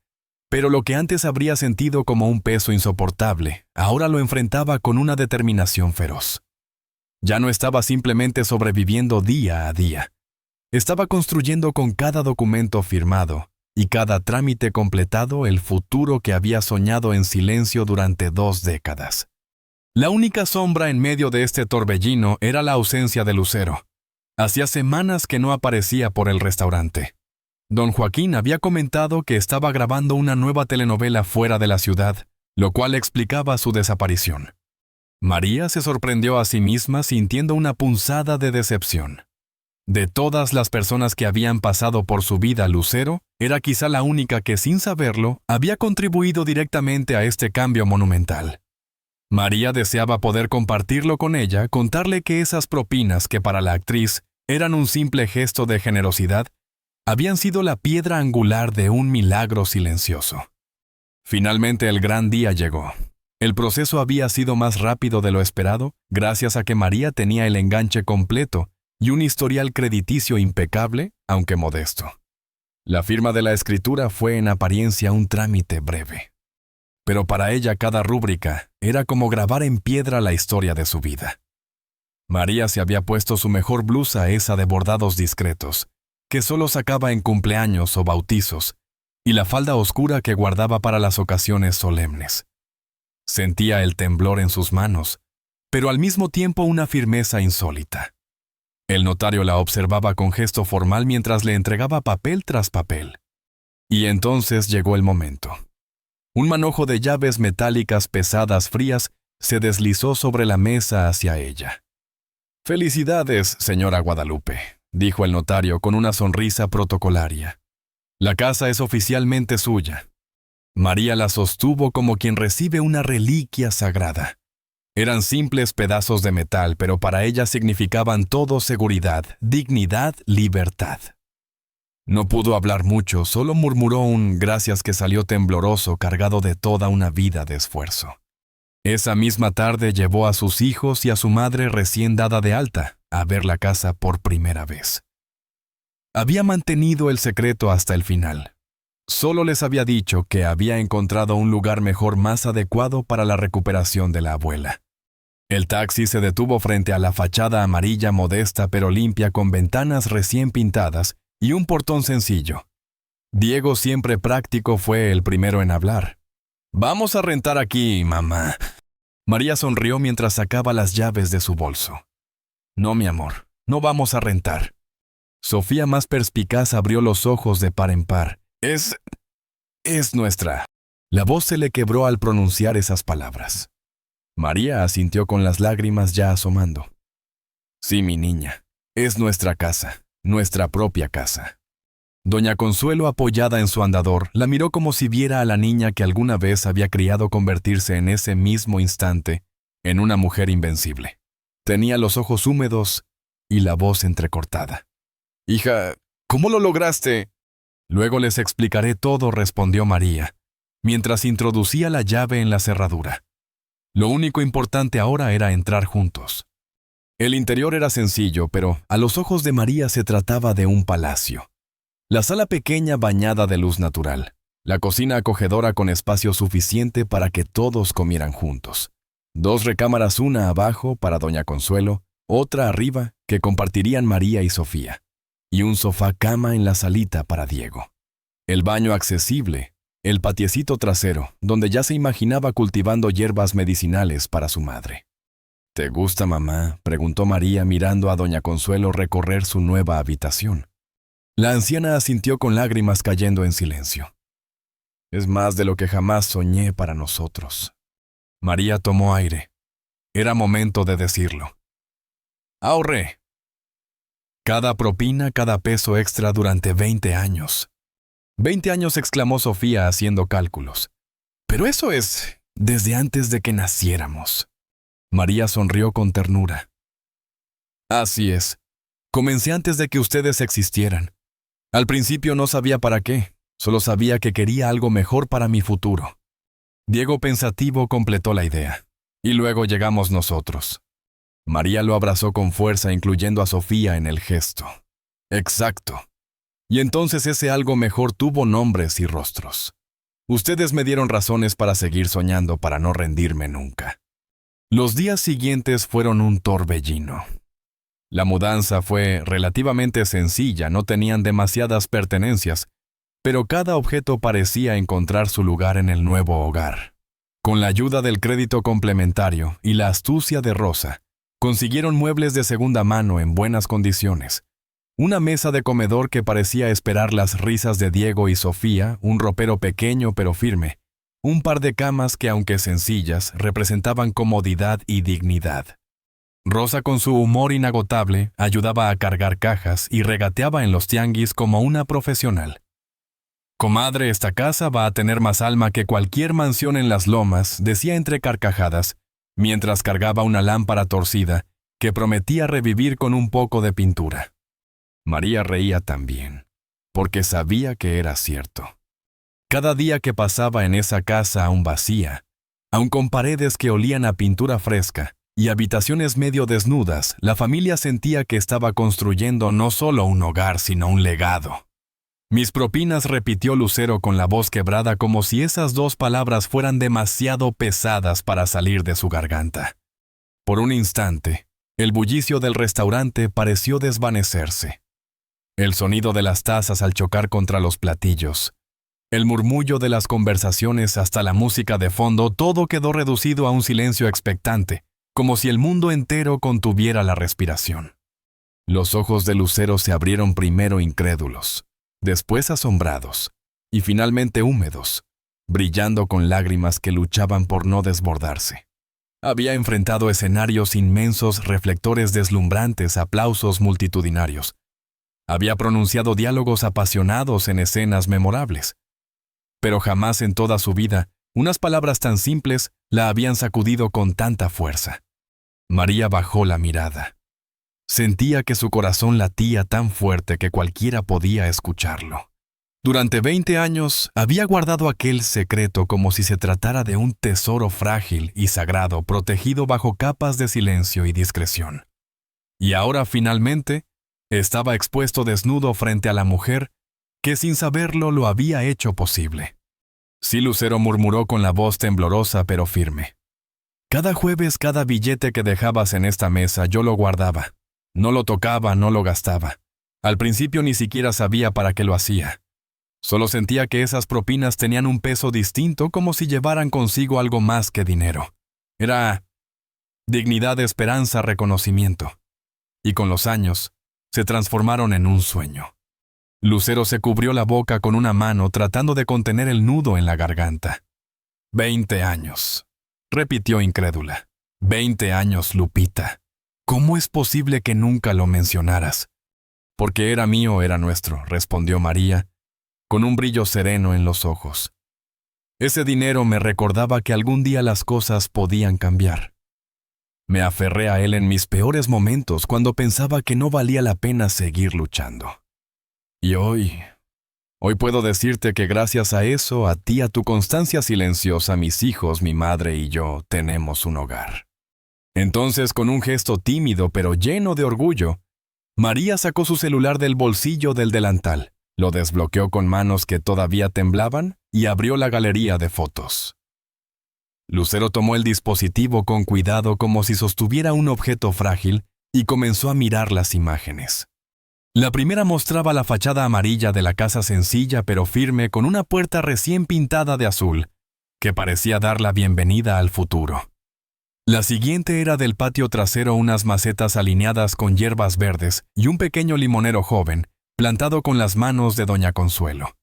Speaker 1: pero lo que antes habría sentido como un peso insoportable, ahora lo enfrentaba con una determinación feroz. Ya no estaba simplemente sobreviviendo día a día. Estaba construyendo con cada documento firmado y cada trámite completado el futuro que había soñado en silencio durante 2 décadas. La única sombra en medio de este torbellino era la ausencia de Lucero. Hacía semanas que no aparecía por el restaurante. Don Joaquín había comentado que estaba grabando una nueva telenovela fuera de la ciudad, lo cual explicaba su desaparición. María se sorprendió a sí misma sintiendo una punzada de decepción. De todas las personas que habían pasado por su vida, Lucero era quizá la única que, sin saberlo, había contribuido directamente a este cambio monumental. María deseaba poder compartirlo con ella, contarle que esas propinas que para la actriz eran un simple gesto de generosidad, habían sido la piedra angular de un milagro silencioso. Finalmente el gran día llegó. El proceso había sido más rápido de lo esperado, gracias a que María tenía el enganche completo y un historial crediticio impecable, aunque modesto. La firma de la escritura fue en apariencia un trámite breve. Pero para ella cada rúbrica era como grabar en piedra la historia de su vida. María se había puesto su mejor blusa, esa de bordados discretos, que solo sacaba en cumpleaños o bautizos, y la falda oscura que guardaba para las ocasiones solemnes. Sentía el temblor en sus manos, pero al mismo tiempo una firmeza insólita. El notario la observaba con gesto formal mientras le entregaba papel tras papel. Y entonces llegó el momento. Un manojo de llaves metálicas pesadas, frías, se deslizó sobre la mesa hacia ella. «Felicidades, señora Guadalupe», dijo el notario con una sonrisa protocolaria. «La casa es oficialmente suya». María la sostuvo como quien recibe una reliquia sagrada. Eran simples pedazos de metal, pero para ella significaban todo: seguridad, dignidad, libertad. No pudo hablar mucho, solo murmuró un gracias que salió tembloroso, cargado de toda una vida de esfuerzo. Esa misma tarde llevó a sus hijos y a su madre recién dada de alta a ver la casa por primera vez. Había mantenido el secreto hasta el final. Solo les había dicho que había encontrado un lugar mejor, más adecuado para la recuperación de la abuela. El taxi se detuvo frente a la fachada amarilla modesta pero limpia, con ventanas recién pintadas y un portón sencillo. Diego, siempre práctico, fue el primero en hablar. «Vamos a rentar aquí, mamá». María sonrió mientras sacaba las llaves de su bolso. «No, mi amor, no vamos a rentar». Sofía, más perspicaz, abrió los ojos de par en par. Es nuestra». La voz se le quebró al pronunciar esas palabras. María asintió con las lágrimas ya asomando. «Sí, mi niña, es nuestra casa, nuestra propia casa». Doña Consuelo, apoyada en su andador, la miró como si viera a la niña que alguna vez había criado convertirse en ese mismo instante en una mujer invencible. Tenía los ojos húmedos y la voz entrecortada. «Hija, ¿cómo lo lograste?» «Luego les explicaré todo», respondió María, mientras introducía la llave en la cerradura. Lo único importante ahora era entrar juntos. El interior era sencillo, pero a los ojos de María se trataba de un palacio. La sala pequeña bañada de luz natural. La cocina acogedora con espacio suficiente para que todos comieran juntos. 2 recámaras, una abajo para doña Consuelo, otra arriba que compartirían María y Sofía. Y un sofá cama en la salita para Diego. El baño accesible, el patiecito trasero, donde ya se imaginaba cultivando hierbas medicinales para su madre. ¿Te gusta, mamá?, preguntó María mirando a doña Consuelo recorrer su nueva habitación. La anciana asintió con lágrimas cayendo en silencio. Es más de lo que jamás soñé para nosotros. María tomó aire. Era momento de decirlo. Ahorré. Cada propina, cada peso extra durante 20 años. 20 años, exclamó Sofía haciendo cálculos. Pero eso es desde antes de que naciéramos. María sonrió con ternura. Así es. Comencé antes de que ustedes existieran. Al principio no sabía para qué, solo sabía que quería algo mejor para mi futuro. Diego pensativo completó la idea. Y luego llegamos nosotros. María lo abrazó con fuerza, incluyendo a Sofía en el gesto. Exacto. Y entonces ese algo mejor tuvo nombres y rostros. Ustedes me dieron razones para seguir soñando, para no rendirme nunca. Los días siguientes fueron un torbellino. La mudanza fue relativamente sencilla, no tenían demasiadas pertenencias, pero cada objeto parecía encontrar su lugar en el nuevo hogar. Con la ayuda del crédito complementario y la astucia de Rosa, consiguieron muebles de segunda mano en buenas condiciones. Una mesa de comedor que parecía esperar las risas de Diego y Sofía, un ropero pequeño pero firme, un par de camas que, aunque sencillas, representaban comodidad y dignidad. Rosa, con su humor inagotable, ayudaba a cargar cajas y regateaba en los tianguis como una profesional. Comadre, esta casa va a tener más alma que cualquier mansión en las lomas, decía entre carcajadas, mientras cargaba una lámpara torcida que prometía revivir con un poco de pintura. María reía también, porque sabía que era cierto. Cada día que pasaba en esa casa aún vacía, aun con paredes que olían a pintura fresca y habitaciones medio desnudas, la familia sentía que estaba construyendo no solo un hogar, sino un legado. Mis propinas, repitió Lucero con la voz quebrada, como si esas 2 palabras fueran demasiado pesadas para salir de su garganta. Por un instante, el bullicio del restaurante pareció desvanecerse. El sonido de las tazas al chocar contra los platillos, el murmullo de las conversaciones hasta la música de fondo, todo quedó reducido a un silencio expectante, como si el mundo entero contuviera la respiración. Los ojos de Lucero se abrieron primero incrédulos, después asombrados, y finalmente húmedos, brillando con lágrimas que luchaban por no desbordarse. Había enfrentado escenarios inmensos, reflectores deslumbrantes, aplausos multitudinarios. Había pronunciado diálogos apasionados en escenas memorables. Pero jamás en toda su vida, unas palabras tan simples la habían sacudido con tanta fuerza. María bajó la mirada. Sentía que su corazón latía tan fuerte que cualquiera podía escucharlo. Durante 20 años había guardado aquel secreto como si se tratara de un tesoro frágil y sagrado, protegido bajo capas de silencio y discreción. Y ahora finalmente estaba expuesto desnudo frente a la mujer que sin saberlo lo había hecho posible. Sí, Lucero, murmuró con la voz temblorosa pero firme. Cada jueves, cada billete que dejabas en esta mesa yo lo guardaba. No lo tocaba, no lo gastaba. Al principio ni siquiera sabía para qué lo hacía. Solo sentía que esas propinas tenían un peso distinto, como si llevaran consigo algo más que dinero. Era dignidad, esperanza, reconocimiento. Y con los años, se transformaron en un sueño. Lucero se cubrió la boca con una mano tratando de contener el nudo en la garganta. 20 años, repitió incrédula. 20 años, Lupita. ¿Cómo es posible que nunca lo mencionaras? Porque era mío, era nuestro, respondió María, con un brillo sereno en los ojos. Ese dinero me recordaba que algún día las cosas podían cambiar. Me aferré a él en mis peores momentos, cuando pensaba que no valía la pena seguir luchando. Y hoy puedo decirte que gracias a eso, a ti, a tu constancia silenciosa, mis hijos, mi madre y yo tenemos un hogar. Entonces, con un gesto tímido pero lleno de orgullo, María sacó su celular del bolsillo del delantal, Lo desbloqueó con manos que todavía temblaban y abrió la galería de fotos. Lucero tomó el dispositivo con cuidado como si sostuviera un objeto frágil y comenzó a mirar las imágenes. La primera mostraba la fachada amarilla de la casa sencilla pero firme con una puerta recién pintada de azul, que parecía dar la bienvenida al futuro. La siguiente era del patio trasero, unas macetas alineadas con hierbas verdes y un pequeño limonero joven, plantado con las manos de doña Consuelo.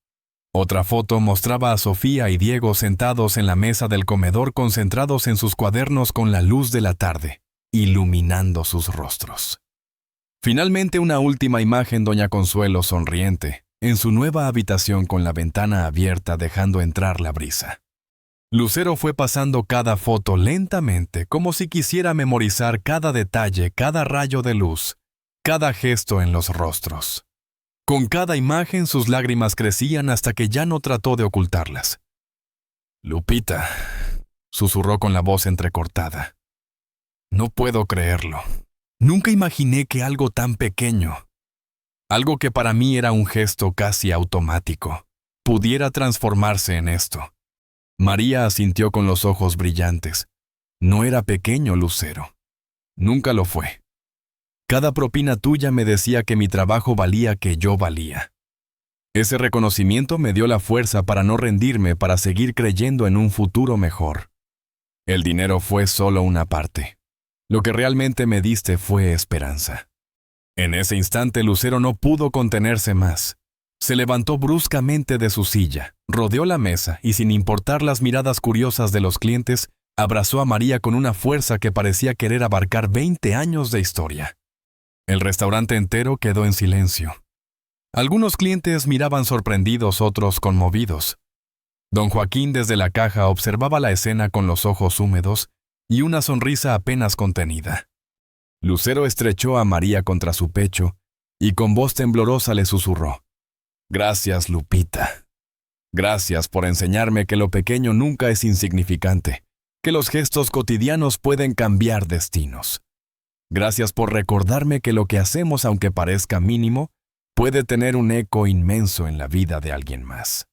Speaker 1: Otra foto mostraba a Sofía y Diego sentados en la mesa del comedor concentrados en sus cuadernos con la luz de la tarde, iluminando sus rostros. Finalmente una última imagen, doña Consuelo sonriente, en su nueva habitación con la ventana abierta dejando entrar la brisa. Lucero fue pasando cada foto lentamente, como si quisiera memorizar cada detalle, cada rayo de luz, cada gesto en los rostros. Con cada imagen sus lágrimas crecían hasta que ya no trató de ocultarlas. «Lupita», susurró con la voz entrecortada. «No puedo creerlo. Nunca imaginé que algo tan pequeño, algo que para mí era un gesto casi automático, pudiera transformarse en esto». María asintió con los ojos brillantes. No era pequeño, Lucero. Nunca lo fue. Cada propina tuya me decía que mi trabajo valía, que yo valía. Ese reconocimiento me dio la fuerza para no rendirme, para seguir creyendo en un futuro mejor. El dinero fue solo una parte. Lo que realmente me diste fue esperanza. En ese instante Lucero no pudo contenerse más. Se levantó bruscamente de su silla, rodeó la mesa y sin importar las miradas curiosas de los clientes, abrazó a María con una fuerza que parecía querer abarcar 20 años de historia. El restaurante entero quedó en silencio. Algunos clientes miraban sorprendidos, otros conmovidos. Don Joaquín desde la caja observaba la escena con los ojos húmedos y una sonrisa apenas contenida. Lucero estrechó a María contra su pecho y con voz temblorosa le susurró: «Gracias, Lupita. Gracias por enseñarme que lo pequeño nunca es insignificante, que los gestos cotidianos pueden cambiar destinos. Gracias por recordarme que lo que hacemos, aunque parezca mínimo, puede tener un eco inmenso en la vida de alguien más».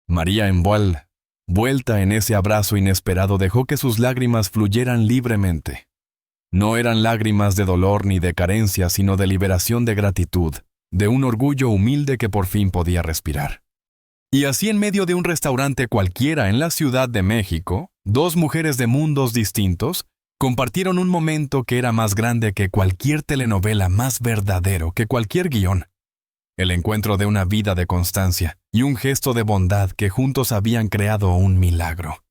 Speaker 1: María, envuelta en ese abrazo inesperado, dejó que sus lágrimas fluyeran libremente. No eran lágrimas de dolor ni de carencia, sino de liberación, de gratitud, de un orgullo humilde que por fin podía respirar. Y así, en medio de un restaurante cualquiera en la Ciudad de México, dos mujeres de mundos distintos compartieron un momento que era más grande que cualquier telenovela, más verdadero que cualquier guión. El encuentro de una vida de constancia y un gesto de bondad que juntos habían creado un milagro.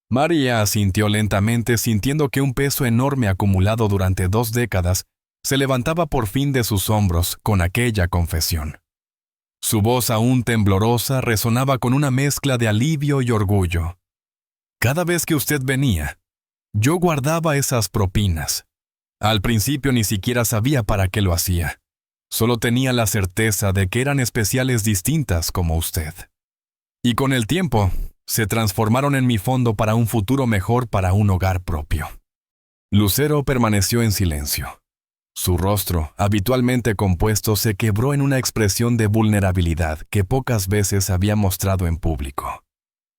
Speaker 1: María asintió lentamente, sintiendo que un peso enorme acumulado durante 2 décadas se levantaba por fin de sus hombros con aquella confesión. Su voz, aún temblorosa, resonaba con una mezcla de alivio y orgullo. «Cada vez que usted venía, yo guardaba esas propinas. Al principio ni siquiera sabía para qué lo hacía. Solo tenía la certeza de que eran especiales, distintas como usted. Y con el tiempo, se transformaron en mi fondo para un futuro mejor, para un hogar propio». Lucero permaneció en silencio. Su rostro, habitualmente compuesto, se quebró en una expresión de vulnerabilidad que pocas veces había mostrado en público.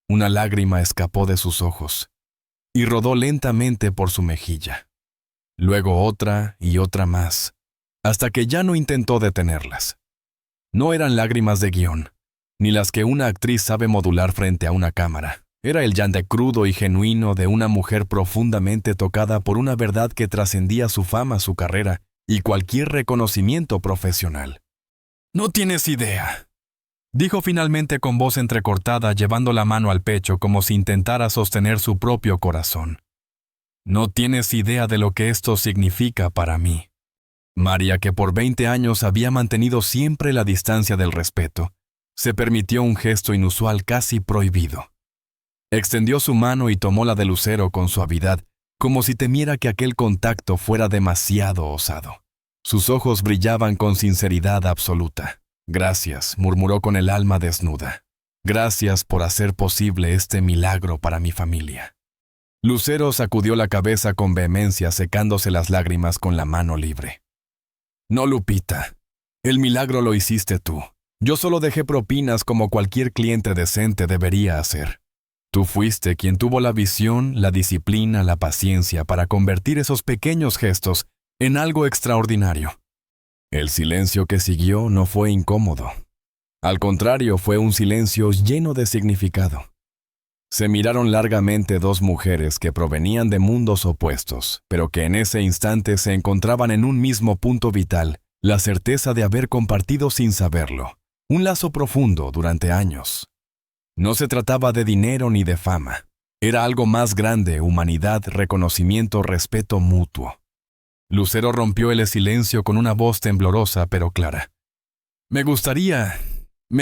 Speaker 1: Una lágrima escapó de sus ojos y rodó lentamente por su mejilla. Luego otra y otra más, hasta que ya no intentó detenerlas. No eran lágrimas de guión, ni las que una actriz sabe modular frente a una cámara. Era el llanto crudo y genuino de una mujer profundamente tocada por una verdad que trascendía su fama, su carrera y cualquier reconocimiento profesional. «No tienes idea», dijo finalmente con voz entrecortada, llevando la mano al pecho como si intentara sostener su propio corazón. «No tienes idea de lo que esto significa para mí». María, que por 20 años había mantenido siempre la distancia del respeto, se permitió un gesto inusual, casi prohibido. Extendió su mano y tomó la de Lucero con suavidad, como si temiera que aquel contacto fuera demasiado osado. Sus ojos brillaban con sinceridad absoluta. «Gracias», murmuró con el alma desnuda. «Gracias por hacer posible este milagro para mi familia». Lucero sacudió la cabeza con vehemencia, secándose las lágrimas con la mano libre. «No, Lupita. El milagro lo hiciste tú. Yo solo dejé propinas como cualquier cliente decente debería hacer. Tú fuiste quien tuvo la visión, la disciplina, la paciencia para convertir esos pequeños gestos en algo extraordinario. El silencio que siguió no fue incómodo. Al contrario, fue un silencio lleno de significado. Se miraron largamente dos mujeres que provenían de mundos opuestos, pero que en ese instante se encontraban en un mismo punto vital, la certeza de haber compartido sin saberlo, un lazo profundo durante años. No se trataba de dinero ni de fama. Era algo más grande: humanidad, reconocimiento, respeto mutuo. Lucero rompió el silencio con una voz temblorosa pero clara. Me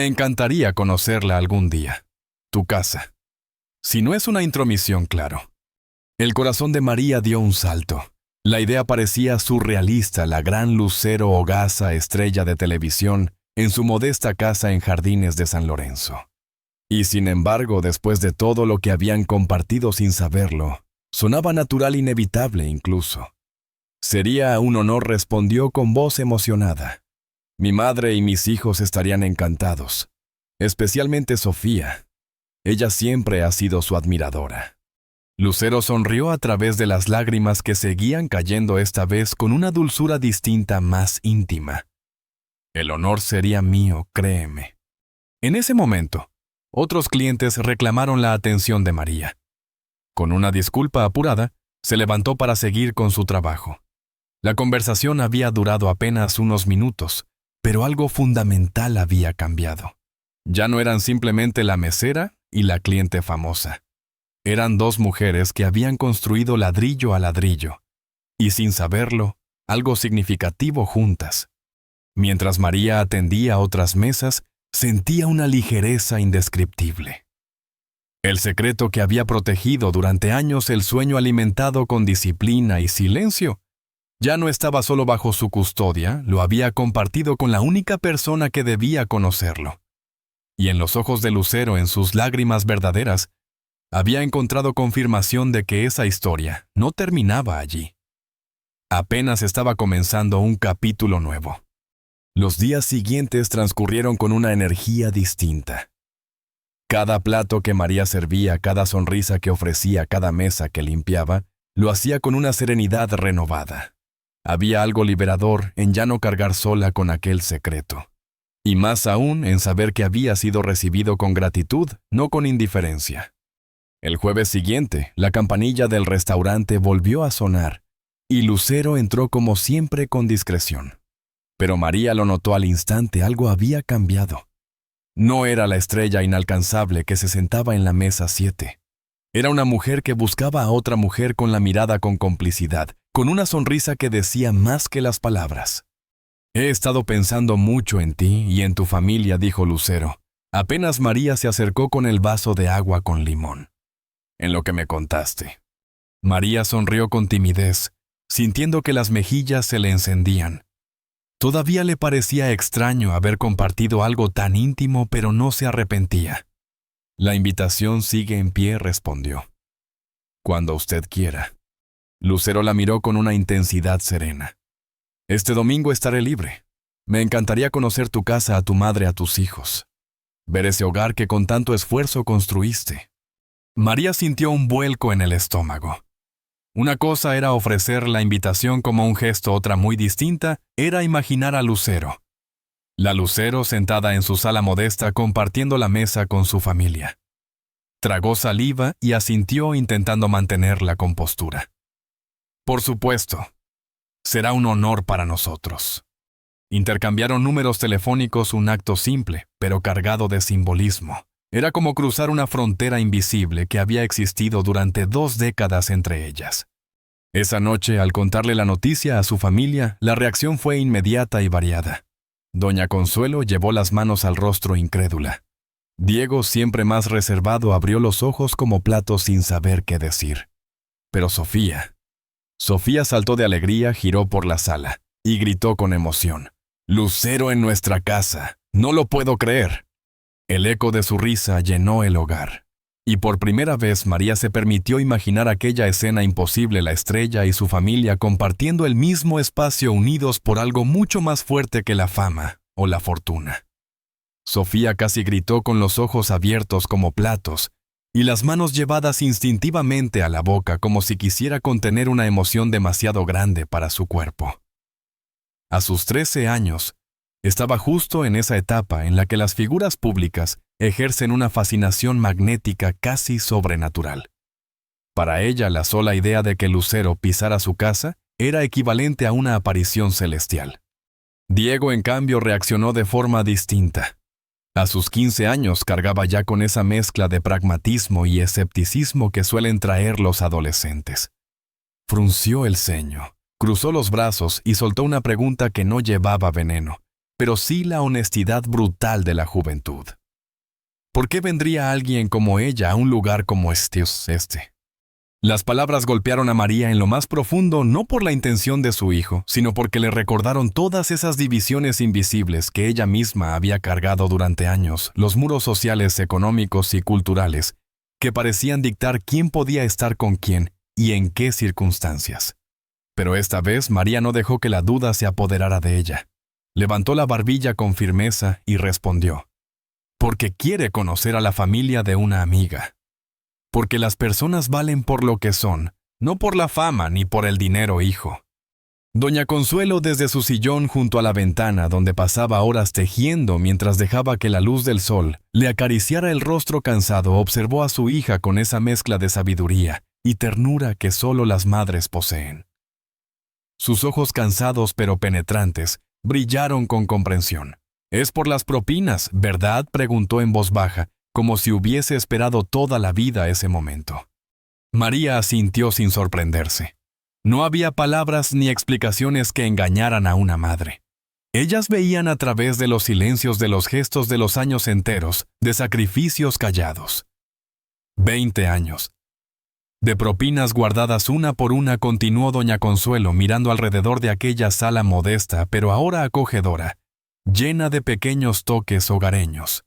Speaker 1: encantaría conocerla algún día. Tu casa. Si no es una intromisión, claro. El corazón de María dio un salto. La idea parecía surrealista: la gran Lucero Ogasa, estrella de televisión, en su modesta casa en Jardines de San Lorenzo. Y sin embargo, después de todo lo que habían compartido sin saberlo, sonaba natural, inevitable incluso. Sería un honor, respondió con voz emocionada. Mi madre y mis hijos estarían encantados, especialmente Sofía. Ella siempre ha sido su admiradora. Lucero sonrió a través de las lágrimas que seguían cayendo, esta vez con una dulzura distinta, más íntima. El honor sería mío, créeme. En ese momento, otros clientes reclamaron la atención de María. Con una disculpa apurada, se levantó para seguir con su trabajo. La conversación había durado apenas unos minutos, pero algo fundamental había cambiado. Ya no eran simplemente la mesera y la cliente famosa. Eran dos mujeres que habían construido ladrillo a ladrillo, y sin saberlo, algo significativo juntas. Mientras María atendía otras mesas, sentía una ligereza indescriptible. El secreto que había protegido durante años, el sueño alimentado con disciplina y silencio, ya no estaba solo bajo su custodia, lo había compartido con la única persona que debía conocerlo. Y en los ojos de Lucero, en sus lágrimas verdaderas, había encontrado confirmación de que esa historia no terminaba allí. Apenas estaba comenzando un capítulo nuevo. Los días siguientes transcurrieron con una energía distinta. Cada plato que María servía, cada sonrisa que ofrecía, cada mesa que limpiaba, lo hacía con una serenidad renovada. Había algo liberador en ya no cargar sola con aquel secreto. Y más aún en saber que había sido recibido con gratitud, no con indiferencia. El jueves siguiente, la campanilla del restaurante volvió a sonar, y Lucero entró como siempre con discreción. Pero María lo notó al instante: algo había cambiado. No era la estrella inalcanzable que se sentaba en la mesa 7. Era una mujer que buscaba a otra mujer con la mirada, con complicidad, con una sonrisa que decía más que las palabras. He estado pensando mucho en ti y en tu familia, dijo Lucero. Apenas María se acercó con el vaso de agua con limón. En lo que me contaste. María sonrió con timidez, sintiendo que las mejillas se le encendían. Todavía le parecía extraño haber compartido algo tan íntimo, pero no se arrepentía. La invitación sigue en pie, respondió. Cuando usted quiera. Lucero la miró con una intensidad serena. Este domingo estaré libre. Me encantaría conocer tu casa, a tu madre, a tus hijos. Ver ese hogar que con tanto esfuerzo construiste. María sintió un vuelco en el estómago. Una cosa era ofrecer la invitación como un gesto, otra muy distinta era imaginar a Lucero. La Lucero sentada en su sala modesta compartiendo la mesa con su familia. Tragó saliva y asintió intentando mantener la compostura. Por supuesto, será un honor para nosotros. Intercambiaron números telefónicos, un acto simple, pero cargado de simbolismo. Era como cruzar una frontera invisible que había existido durante 2 décadas entre ellas. Esa noche, al contarle la noticia a su familia, la reacción fue inmediata y variada. Doña Consuelo llevó las manos al rostro incrédula. Diego, siempre más reservado, abrió los ojos como platos sin saber qué decir. Pero Sofía saltó de alegría, giró por la sala y gritó con emoción. «Lucero en nuestra casa, no lo puedo creer». El eco de su risa llenó el hogar. Y por primera vez María se permitió imaginar aquella escena imposible: la estrella y su familia compartiendo el mismo espacio, unidos por algo mucho más fuerte que la fama o la fortuna. Sofía casi gritó con los ojos abiertos como platos y las manos llevadas instintivamente a la boca como si quisiera contener una emoción demasiado grande para su cuerpo. A sus 13 años, estaba justo en esa etapa en la que las figuras públicas ejercen una fascinación magnética casi sobrenatural. Para ella, la sola idea de que Lucero pisara su casa era equivalente a una aparición celestial. Diego, en cambio, reaccionó de forma distinta. A sus 15 años cargaba ya con esa mezcla de pragmatismo y escepticismo que suelen traer los adolescentes. Frunció el ceño, cruzó los brazos y soltó una pregunta que no llevaba veneno, pero sí la honestidad brutal de la juventud. ¿Por qué vendría alguien como ella a un lugar como este? Las palabras golpearon a María en lo más profundo, no por la intención de su hijo, sino porque le recordaron todas esas divisiones invisibles que ella misma había cargado durante años, los muros sociales, económicos y culturales, que parecían dictar quién podía estar con quién y en qué circunstancias. Pero esta vez María no dejó que la duda se apoderara de ella. Levantó la barbilla con firmeza y respondió: porque quiere conocer a la familia de una amiga. Porque las personas valen por lo que son, no por la fama ni por el dinero, hijo. Doña Consuelo, desde su sillón junto a la ventana donde pasaba horas tejiendo mientras dejaba que la luz del sol le acariciara el rostro cansado, observó a su hija con esa mezcla de sabiduría y ternura que solo las madres poseen. Sus ojos cansados pero penetrantes brillaron con comprensión. «Es por las propinas, ¿verdad?», preguntó en voz baja, como si hubiese esperado toda la vida ese momento. María asintió sin sorprenderse. No había palabras ni explicaciones que engañaran a una madre. Ellas veían a través de los silencios de los gestos de los años enteros, de sacrificios callados. 20 años. De propinas guardadas una por una, continuó doña Consuelo mirando alrededor de aquella sala modesta, pero ahora acogedora, llena de pequeños toques hogareños.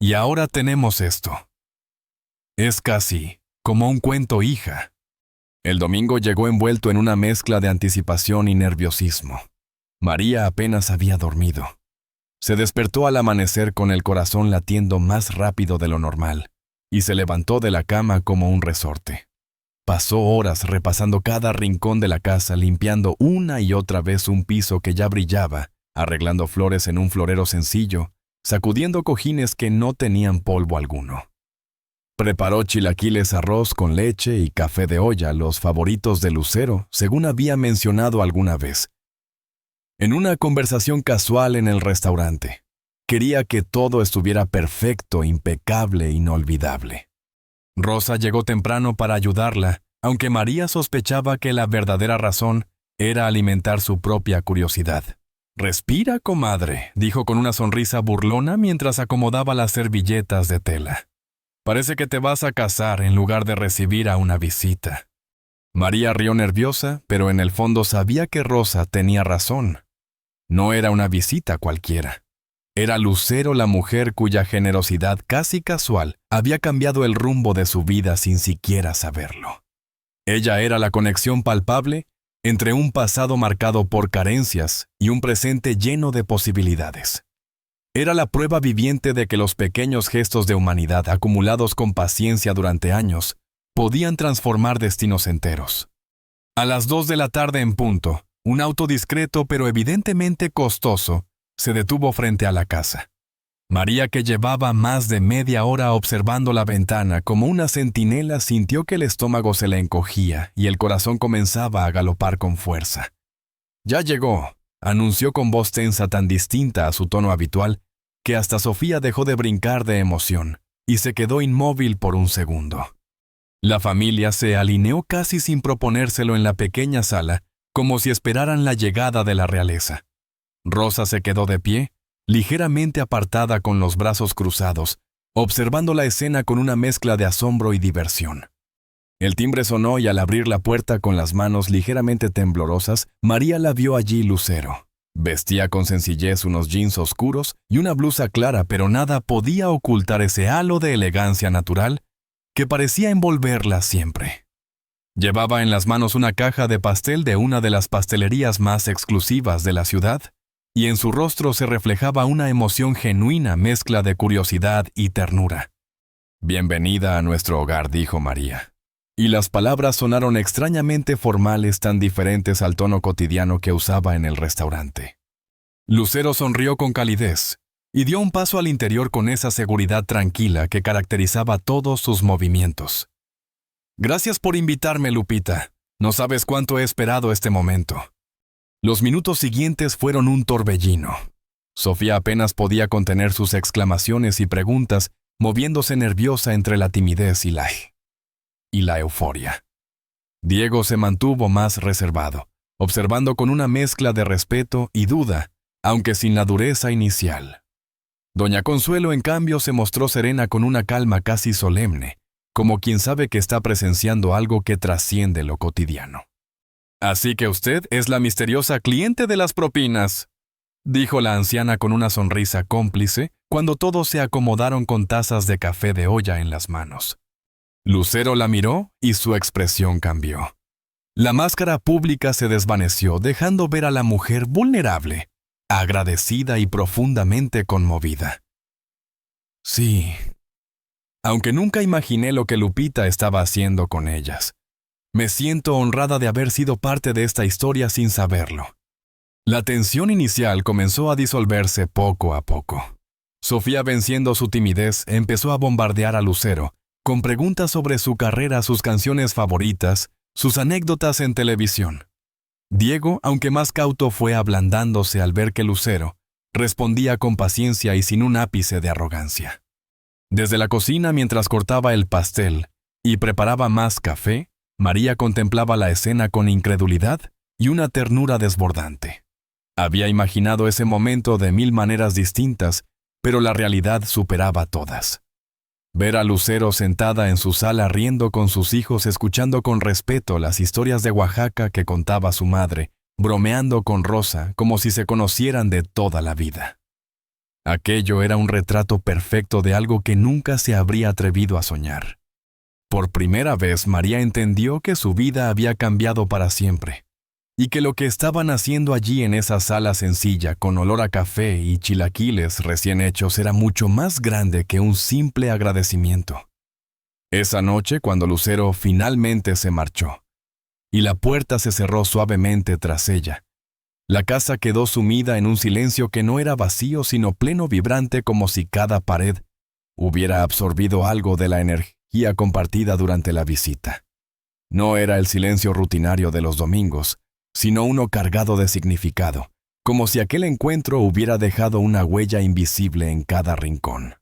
Speaker 1: Y ahora tenemos esto. Es casi como un cuento, hija. El domingo llegó envuelto en una mezcla de anticipación y nerviosismo. María apenas había dormido. Se despertó al amanecer con el corazón latiendo más rápido de lo normal, y se levantó de la cama como un resorte. Pasó horas repasando cada rincón de la casa, limpiando una y otra vez un piso que ya brillaba, arreglando flores en un florero sencillo, sacudiendo cojines que no tenían polvo alguno. Preparó chilaquiles, arroz con leche y café de olla, los favoritos de Lucero, según había mencionado alguna vez. En una conversación casual en el restaurante, quería que todo estuviera perfecto, impecable, inolvidable. Rosa llegó temprano para ayudarla, aunque María sospechaba que la verdadera razón era alimentar su propia curiosidad. «Respira, comadre», dijo con una sonrisa burlona mientras acomodaba las servilletas de tela. «Parece que te vas a casar en lugar de recibir a una visita». María rió nerviosa, pero en el fondo sabía que Rosa tenía razón. No era una visita cualquiera. Era Lucero la mujer cuya generosidad casi casual había cambiado el rumbo de su vida sin siquiera saberlo. Ella era la conexión palpable entre un pasado marcado por carencias y un presente lleno de posibilidades. Era la prueba viviente de que los pequeños gestos de humanidad acumulados con paciencia durante años podían transformar destinos enteros. A las 2 de la tarde en punto, un auto discreto pero evidentemente costoso se detuvo frente a la casa. María, que llevaba más de media hora observando la ventana como una centinela, sintió que el estómago se le encogía y el corazón comenzaba a galopar con fuerza. «Ya llegó», anunció con voz tensa tan distinta a su tono habitual que hasta Sofía dejó de brincar de emoción y se quedó inmóvil por un segundo. La familia se alineó casi sin proponérselo en la pequeña sala, como si esperaran la llegada de la realeza. Rosa se quedó de pie, ligeramente apartada con los brazos cruzados, observando la escena con una mezcla de asombro y diversión. El timbre sonó y al abrir la puerta con las manos ligeramente temblorosas, María la vio allí Lucero. Vestía con sencillez unos jeans oscuros y una blusa clara, pero nada podía ocultar ese halo de elegancia natural que parecía envolverla siempre. Llevaba en las manos una caja de pastel de una de las pastelerías más exclusivas de la ciudad y en su rostro se reflejaba una emoción genuina mezcla de curiosidad y ternura. «Bienvenida a nuestro hogar», dijo María. Y las palabras sonaron extrañamente formales, tan diferentes al tono cotidiano que usaba en el restaurante. Lucero sonrió con calidez y dio un paso al interior con esa seguridad tranquila que caracterizaba todos sus movimientos. «Gracias por invitarme, Lupita. No sabes cuánto he esperado este momento». Los minutos siguientes fueron un torbellino. Sofía apenas podía contener sus exclamaciones y preguntas, moviéndose nerviosa entre la timidez y la euforia. Diego se mantuvo más reservado, observando con una mezcla de respeto y duda, aunque sin la dureza inicial. Doña Consuelo, en cambio, se mostró serena con una calma casi solemne, como quien sabe que está presenciando algo que trasciende lo cotidiano. «Así que usted es la misteriosa cliente de las propinas», dijo la anciana con una sonrisa cómplice cuando todos se acomodaron con tazas de café de olla en las manos. Lucero la miró y su expresión cambió. La máscara pública se desvaneció, dejando ver a la mujer vulnerable, agradecida y profundamente conmovida. «Sí, aunque nunca imaginé lo que Lupita estaba haciendo con ellas. Me siento honrada de haber sido parte de esta historia sin saberlo». La tensión inicial comenzó a disolverse poco a poco. Sofía, venciendo su timidez, empezó a bombardear a Lucero con preguntas sobre su carrera, sus canciones favoritas, sus anécdotas en televisión. Diego, aunque más cauto, fue ablandándose al ver que Lucero respondía con paciencia y sin un ápice de arrogancia. Desde la cocina, mientras cortaba el pastel y preparaba más café, María contemplaba la escena con incredulidad y una ternura desbordante. Había imaginado ese momento de 1000 maneras distintas, pero la realidad superaba todas. Ver a Lucero sentada en su sala riendo con sus hijos, escuchando con respeto las historias de Oaxaca que contaba su madre, bromeando con Rosa como si se conocieran de toda la vida. Aquello era un retrato perfecto de algo que nunca se habría atrevido a soñar. Por primera vez, María entendió que su vida había cambiado para siempre, y que lo que estaban haciendo allí en esa sala sencilla, con olor a café y chilaquiles recién hechos, era mucho más grande que un simple agradecimiento. Esa noche, cuando Lucero finalmente se marchó, y la puerta se cerró suavemente tras ella, la casa quedó sumida en un silencio que no era vacío, sino pleno, vibrante, como si cada pared hubiera absorbido algo de la energía compartida durante la visita. No era el silencio rutinario de los domingos, sino uno cargado de significado, como si aquel encuentro hubiera dejado una huella invisible en cada rincón.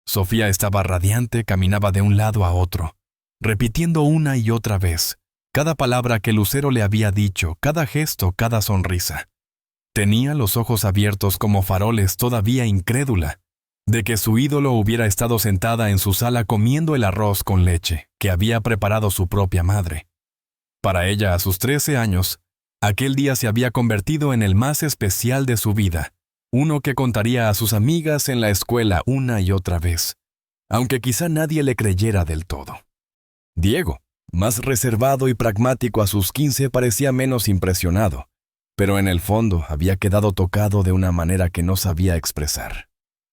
Speaker 1: Sofía estaba radiante, caminaba de un lado a otro, repitiendo una y otra vez cada palabra que Lucero le había dicho, cada gesto, cada sonrisa. Tenía los ojos abiertos como faroles, todavía incrédula de que su ídolo hubiera estado sentada en su sala comiendo el arroz con leche que había preparado su propia madre. Para ella, a sus 13 años, aquel día se había convertido en el más especial de su vida, uno que contaría a sus amigas en la escuela una y otra vez, aunque quizá nadie le creyera del todo. Diego, más reservado y pragmático a sus 15, parecía menos impresionado, pero en el fondo había quedado tocado de una manera que no sabía expresar.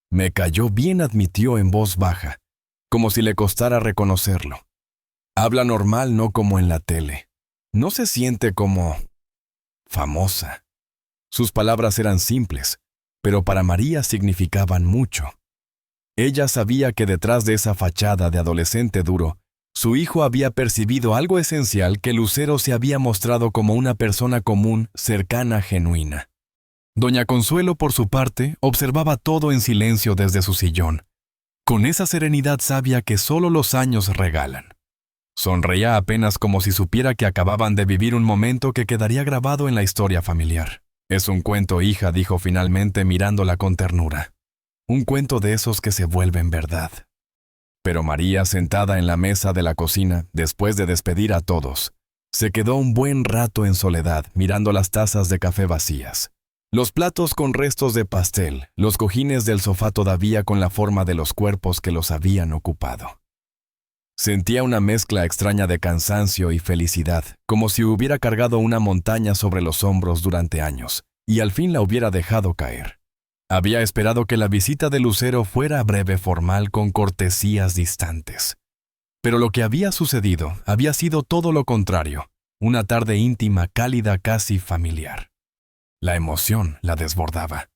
Speaker 1: «Me cayó bien», admitió en voz baja, como si le costara reconocerlo. «Habla normal, no como en la tele. No se siente como famosa». Sus palabras eran simples, pero para María significaban mucho. Ella sabía que detrás de esa fachada de adolescente duro, su hijo había percibido algo esencial, que Lucero se había mostrado como una persona común, cercana, genuina. Doña Consuelo, por su parte, observaba todo en silencio desde su sillón, con esa serenidad sabia que solo los años regalan. Sonreía apenas, como si supiera que acababan de vivir un momento que quedaría grabado en la historia familiar. «Es un cuento, hija», dijo finalmente mirándola con ternura. «Un cuento de esos que se vuelven verdad». Pero María, sentada en la mesa de la cocina, después de despedir a todos, se quedó un buen rato en soledad, mirando las tazas de café vacías, los platos con restos de pastel, los cojines del sofá todavía con la forma de los cuerpos que los habían ocupado. Sentía una mezcla extraña de cansancio y felicidad, como si hubiera cargado una montaña sobre los hombros durante años, y al fin la hubiera dejado caer. Había esperado que la visita de Lucero fuera breve, formal, con cortesías distantes. Pero lo que había sucedido había sido todo lo contrario, una tarde íntima, cálida, casi familiar. La emoción la desbordaba.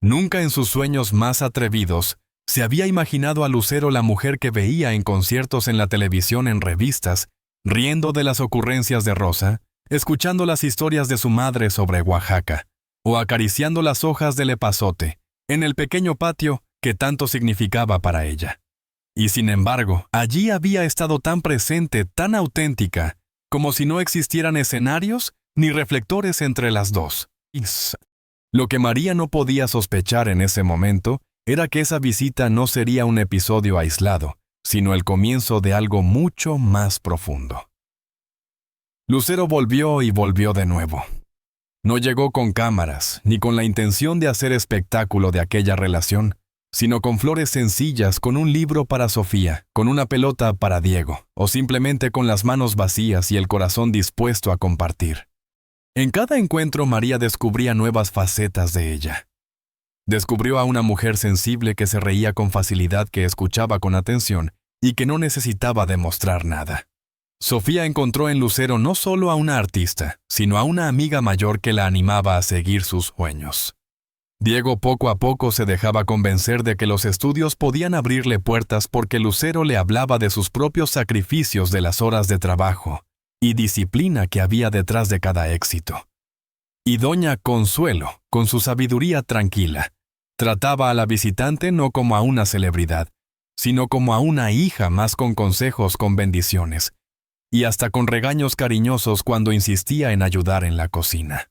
Speaker 1: Nunca en sus sueños más atrevidos se había imaginado a Lucero la mujer que veía en conciertos, en la televisión, en revistas, riendo de las ocurrencias de Rosa, escuchando las historias de su madre sobre Oaxaca, o acariciando las hojas del epazote en el pequeño patio que tanto significaba para ella. Y sin embargo, allí había estado tan presente, tan auténtica, como si no existieran escenarios ni reflectores entre las dos. Lo que María no podía sospechar en ese momento era que esa visita no sería un episodio aislado, sino el comienzo de algo mucho más profundo. Lucero volvió y volvió de nuevo. No llegó con cámaras, ni con la intención de hacer espectáculo de aquella relación, sino con flores sencillas, con un libro para Sofía, con una pelota para Diego, o simplemente con las manos vacías y el corazón dispuesto a compartir. En cada encuentro María descubría nuevas facetas de ella. Descubrió a una mujer sensible que se reía con facilidad, que escuchaba con atención y que no necesitaba demostrar nada. Sofía encontró en Lucero no solo a una artista, sino a una amiga mayor que la animaba a seguir sus sueños. Diego poco a poco se dejaba convencer de que los estudios podían abrirle puertas porque Lucero le hablaba de sus propios sacrificios, de las horas de trabajo y disciplina que había detrás de cada éxito. Y doña Consuelo, con su sabiduría tranquila, trataba a la visitante no como a una celebridad, sino como a una hija más, con consejos, con bendiciones, y hasta con regaños cariñosos cuando insistía en ayudar en la cocina.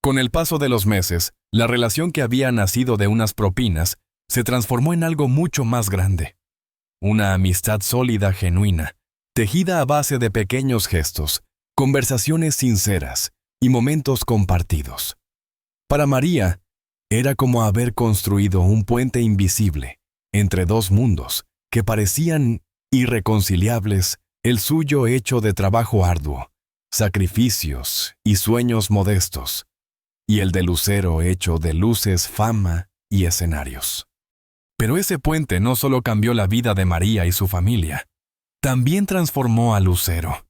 Speaker 1: Con el paso de los meses, la relación que había nacido de unas propinas se transformó en algo mucho más grande. Una amistad sólida, genuina, tejida a base de pequeños gestos, conversaciones sinceras y momentos compartidos. Para María, era como haber construido un puente invisible entre dos mundos que parecían irreconciliables, el suyo hecho de trabajo arduo, sacrificios y sueños modestos, y el de Lucero hecho de luces, fama y escenarios. Pero ese puente no solo cambió la vida de María y su familia, también transformó a Lucero.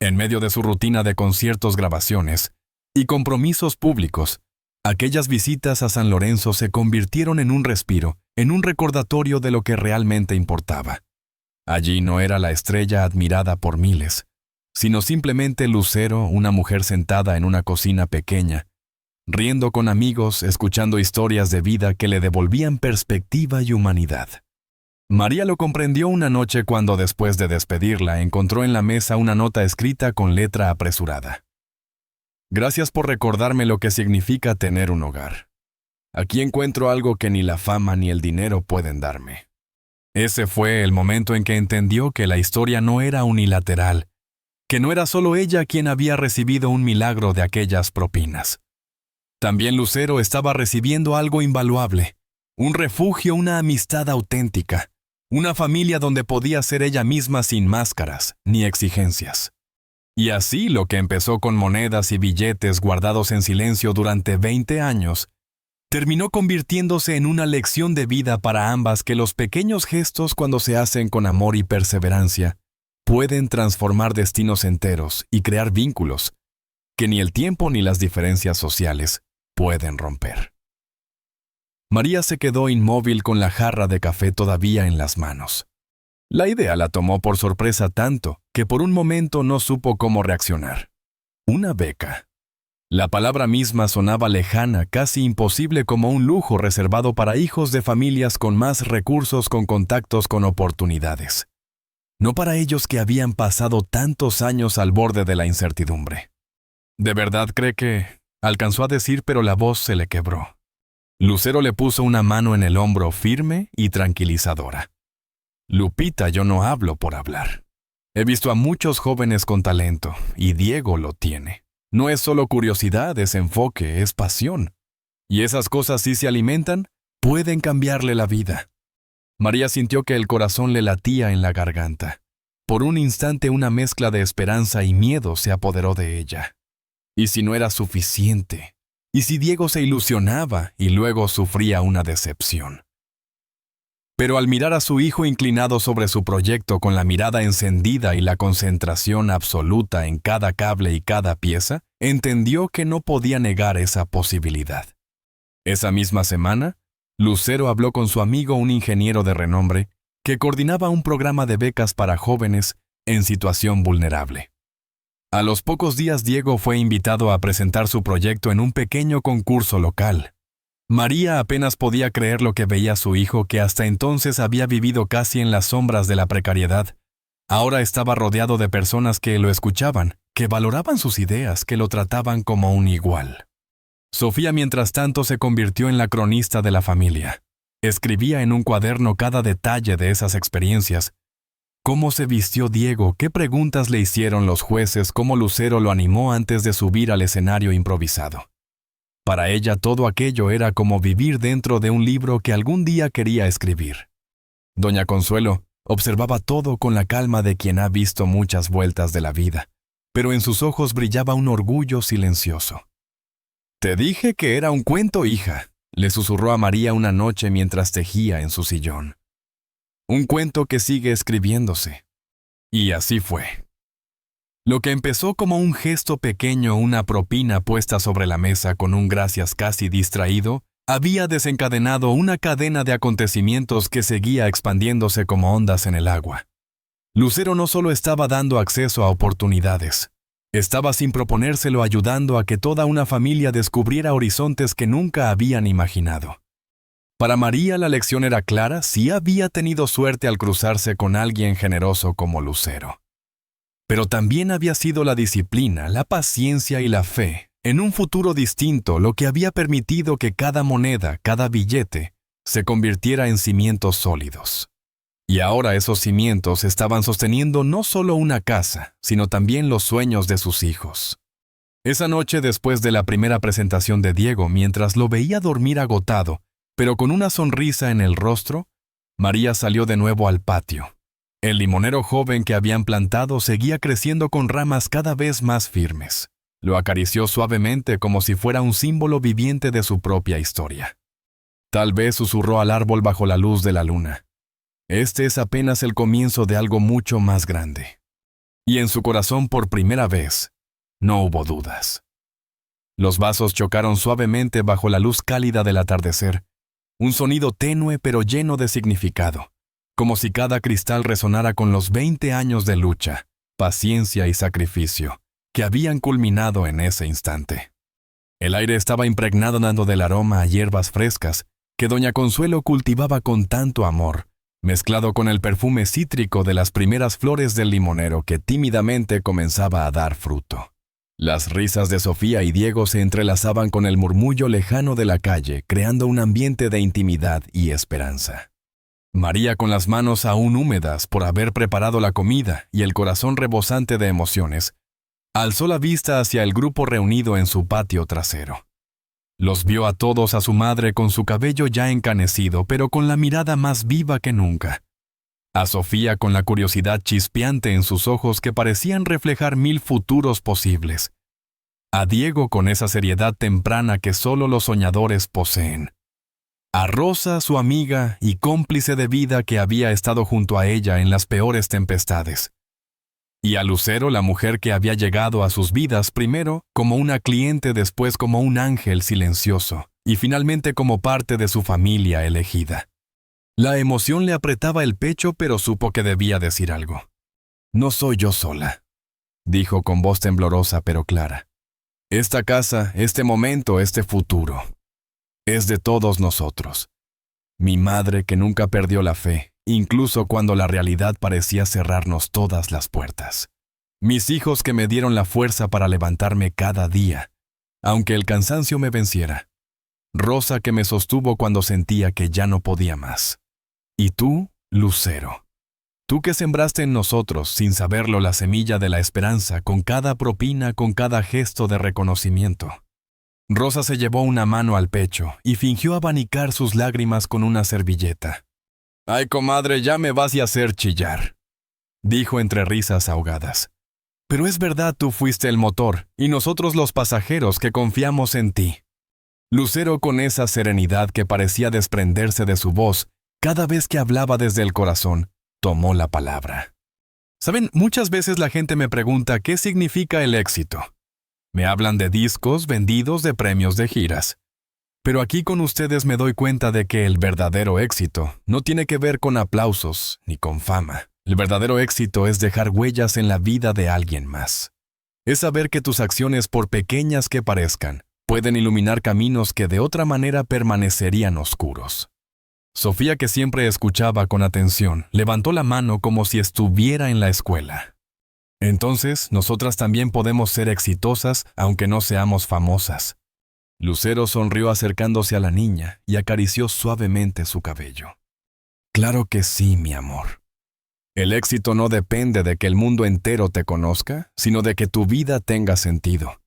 Speaker 1: En medio de su rutina de conciertos, grabaciones y compromisos públicos, aquellas visitas a San Lorenzo se convirtieron en un respiro, en un recordatorio de lo que realmente importaba. Allí no era la estrella admirada por miles, sino simplemente Lucero, una mujer sentada en una cocina pequeña, riendo con amigos, escuchando historias de vida que le devolvían perspectiva y humanidad. María lo comprendió una noche cuando, después de despedirla, encontró en la mesa una nota escrita con letra apresurada. Gracias por recordarme lo que significa tener un hogar. Aquí encuentro algo que ni la fama ni el dinero pueden darme. Ese fue el momento en que entendió que la historia no era unilateral, que no era solo ella quien había recibido un milagro de aquellas propinas. También Lucero estaba recibiendo algo invaluable, un refugio, una amistad auténtica, una familia donde podía ser ella misma sin máscaras ni exigencias. Y así lo que empezó con monedas y billetes guardados en silencio durante 20 años, terminó convirtiéndose en una lección de vida para ambas, que los pequeños gestos, cuando se hacen con amor y perseverancia, pueden transformar destinos enteros y crear vínculos que ni el tiempo ni las diferencias sociales pueden romper. María se quedó inmóvil con la jarra de café todavía en las manos. La idea la tomó por sorpresa tanto que por un momento no supo cómo reaccionar. Una beca. La palabra misma sonaba lejana, casi imposible, como un lujo reservado para hijos de familias con más recursos, con contactos, con oportunidades. No para ellos que habían pasado tantos años al borde de la incertidumbre. ¿De verdad cree que...? Alcanzó a decir, pero la voz se le quebró. Lucero le puso una mano en el hombro firme y tranquilizadora. Lupita, yo no hablo por hablar. He visto a muchos jóvenes con talento, y Diego lo tiene. No es solo curiosidad, es enfoque, es pasión. Y esas cosas, si se alimentan, pueden cambiarle la vida. María sintió que el corazón le latía en la garganta. Por un instante una mezcla de esperanza y miedo se apoderó de ella. ¿Y si no era suficiente? ¿Y si Diego se ilusionaba y luego sufría una decepción? Pero al mirar a su hijo inclinado sobre su proyecto con la mirada encendida y la concentración absoluta en cada cable y cada pieza, entendió que no podía negar esa posibilidad. Esa misma semana, Lucero habló con su amigo, un ingeniero de renombre, que coordinaba un programa de becas para jóvenes en situación vulnerable. A los pocos días, Diego fue invitado a presentar su proyecto en un pequeño concurso local. María apenas podía creer lo que veía a su hijo, que hasta entonces había vivido casi en las sombras de la precariedad. Ahora estaba rodeado de personas que lo escuchaban, que valoraban sus ideas, que lo trataban como un igual. Sofía, mientras tanto, se convirtió en la cronista de la familia. Escribía en un cuaderno cada detalle de esas experiencias. Cómo se vistió Diego, qué preguntas le hicieron los jueces, cómo Lucero lo animó antes de subir al escenario improvisado. Para ella todo aquello era como vivir dentro de un libro que algún día quería escribir. Doña Consuelo observaba todo con la calma de quien ha visto muchas vueltas de la vida, pero en sus ojos brillaba un orgullo silencioso. «Te dije que era un cuento, hija», le susurró a María una noche mientras tejía en su sillón. «Un cuento que sigue escribiéndose». Y así fue. Lo que empezó como un gesto pequeño, una propina puesta sobre la mesa con un gracias casi distraído, había desencadenado una cadena de acontecimientos que seguía expandiéndose como ondas en el agua. Lucero no solo estaba dando acceso a oportunidades, estaba sin proponérselo ayudando a que toda una familia descubriera horizontes que nunca habían imaginado. Para María la lección era clara: sí había tenido suerte al cruzarse con alguien generoso como Lucero. Pero también había sido la disciplina, la paciencia y la fe en un futuro distinto lo que había permitido que cada moneda, cada billete, se convirtiera en cimientos sólidos. Y ahora esos cimientos estaban sosteniendo no solo una casa, sino también los sueños de sus hijos. Esa noche, después de la primera presentación de Diego, mientras lo veía dormir agotado, pero con una sonrisa en el rostro, María salió de nuevo al patio. El limonero joven que habían plantado seguía creciendo con ramas cada vez más firmes. Lo acarició suavemente como si fuera un símbolo viviente de su propia historia. Tal vez susurró al árbol bajo la luz de la luna: «Este es apenas el comienzo de algo mucho más grande». Y en su corazón, por primera vez, no hubo dudas. Los vasos chocaron suavemente bajo la luz cálida del atardecer, un sonido tenue pero lleno de significado, como si cada cristal resonara con los 20 años de lucha, paciencia y sacrificio que habían culminado en ese instante. El aire estaba impregnado del aroma a hierbas frescas que doña Consuelo cultivaba con tanto amor, mezclado con el perfume cítrico de las primeras flores del limonero que tímidamente comenzaba a dar fruto. Las risas de Sofía y Diego se entrelazaban con el murmullo lejano de la calle, creando un ambiente de intimidad y esperanza. María, con las manos aún húmedas por haber preparado la comida y el corazón rebosante de emociones, alzó la vista hacia el grupo reunido en su patio trasero. Los vio a todos, a su madre con su cabello ya encanecido, pero con la mirada más viva que nunca. A Sofía con la curiosidad chispeante en sus ojos que parecían reflejar 1000 futuros posibles. A Diego con esa seriedad temprana que solo los soñadores poseen. A Rosa, su amiga y cómplice de vida que había estado junto a ella en las peores tempestades. Y a Lucero, la mujer que había llegado a sus vidas primero como una cliente, después como un ángel silencioso y finalmente como parte de su familia elegida. La emoción le apretaba el pecho, pero supo que debía decir algo. «No soy yo sola», dijo con voz temblorosa pero clara. «Esta casa, este momento, este futuro, es de todos nosotros. Mi madre, que nunca perdió la fe, incluso cuando la realidad parecía cerrarnos todas las puertas. Mis hijos, que me dieron la fuerza para levantarme cada día, aunque el cansancio me venciera. Rosa, que me sostuvo cuando sentía que ya no podía más. Y tú, Lucero, tú que sembraste en nosotros, sin saberlo, la semilla de la esperanza, con cada propina, con cada gesto de reconocimiento». Rosa se llevó una mano al pecho y fingió abanicar sus lágrimas con una servilleta. «Ay, comadre, ya me vas a hacer chillar», dijo entre risas ahogadas. «Pero es verdad, tú fuiste el motor y nosotros los pasajeros que confiamos en ti. Lucero, con esa serenidad que parecía desprenderse de su voz cada vez que hablaba desde el corazón, tomó la palabra. Saben, muchas veces la gente me pregunta qué significa el éxito. Me hablan de discos vendidos, de premios de giras. Pero aquí con ustedes me doy cuenta de que el verdadero éxito no tiene que ver con aplausos ni con fama. El verdadero éxito es dejar huellas en la vida de alguien más. Es saber que tus acciones, por pequeñas que parezcan, pueden iluminar caminos que de otra manera permanecerían oscuros. Sofía, que siempre escuchaba con atención, levantó la mano como si estuviera en la escuela. Entonces, nosotras también podemos ser exitosas aunque no seamos famosas. Lucero sonrió acercándose a la niña y acarició suavemente su cabello. Claro que sí, mi amor. El éxito no depende de que el mundo entero te conozca, sino de que tu vida tenga sentido.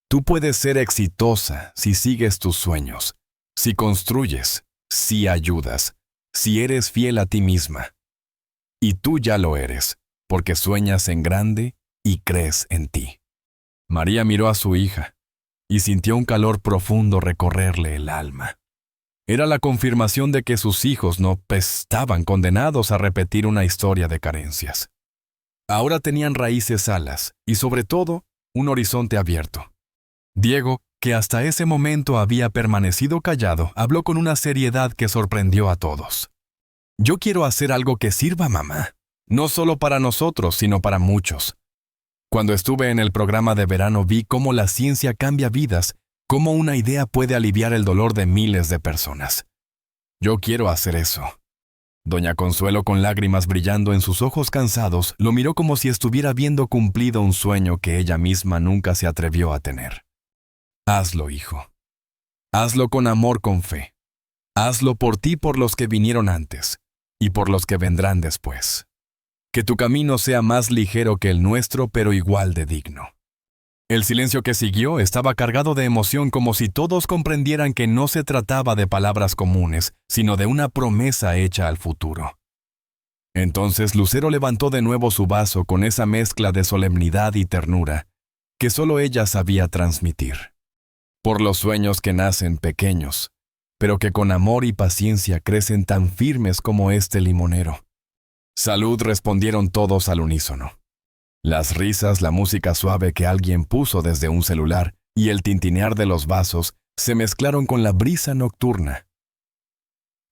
Speaker 1: Tú puedes ser exitosa si sigues tus sueños, si construyes, si ayudas, si eres fiel a ti misma. Y tú ya lo eres, porque sueñas en grande y crees en ti. María miró a su hija y sintió un calor profundo recorrerle el alma. Era la confirmación de que sus hijos no estaban condenados a repetir una historia de carencias. Ahora tenían raíces alas y, sobre todo, un horizonte abierto. Diego, que hasta ese momento había permanecido callado, habló con una seriedad que sorprendió a todos. Yo quiero hacer algo que sirva, mamá, no solo para nosotros, sino para muchos. Cuando estuve en el programa de verano vi cómo la ciencia cambia vidas, cómo una idea puede aliviar el dolor de miles de personas. Yo quiero hacer eso. Doña Consuelo, con lágrimas brillando en sus ojos cansados, lo miró como si estuviera viendo cumplido un sueño que ella misma nunca se atrevió a tener. Hazlo, hijo. Hazlo con amor, con fe. Hazlo por ti, por los que vinieron antes, y por los que vendrán después. Que tu camino sea más ligero que el nuestro, pero igual de digno. El silencio que siguió estaba cargado de emoción, como si todos comprendieran que no se trataba de palabras comunes, sino de una promesa hecha al futuro. Entonces Lucero levantó de nuevo su vaso con esa mezcla de solemnidad y ternura que solo ella sabía transmitir. Por los sueños que nacen pequeños, pero que con amor y paciencia crecen tan firmes como este limonero. Salud, respondieron todos al unísono. Las risas, la música suave que alguien puso desde un celular y el tintinear de los vasos se mezclaron con la brisa nocturna.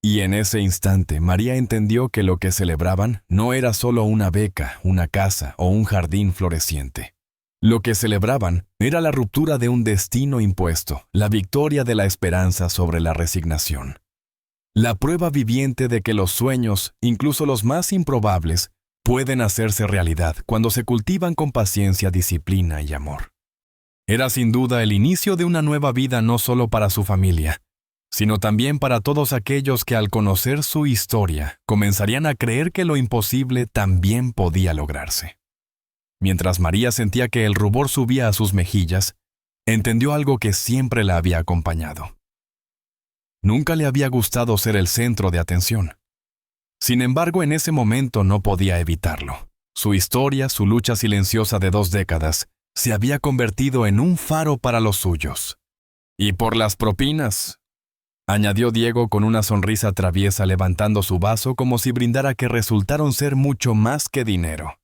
Speaker 1: Y en ese instante María entendió que lo que celebraban no era solo una beca, una casa o un jardín floreciente. Lo que celebraban era la ruptura de un destino impuesto, la victoria de la esperanza sobre la resignación. La prueba viviente de que los sueños, incluso los más improbables, pueden hacerse realidad cuando se cultivan con paciencia, disciplina y amor. Era sin duda el inicio de una nueva vida no solo para su familia, sino también para todos aquellos que al conocer su historia comenzarían a creer que lo imposible también podía lograrse. Mientras María sentía que el rubor subía a sus mejillas, entendió algo que siempre la había acompañado. Nunca le había gustado ser el centro de atención. Sin embargo, en ese momento no podía evitarlo. Su historia, su lucha silenciosa de 2 décadas, se había convertido en un faro para los suyos. «Y por las propinas», añadió Diego con una sonrisa traviesa, levantando su vaso como si brindara que resultaron ser mucho más que dinero.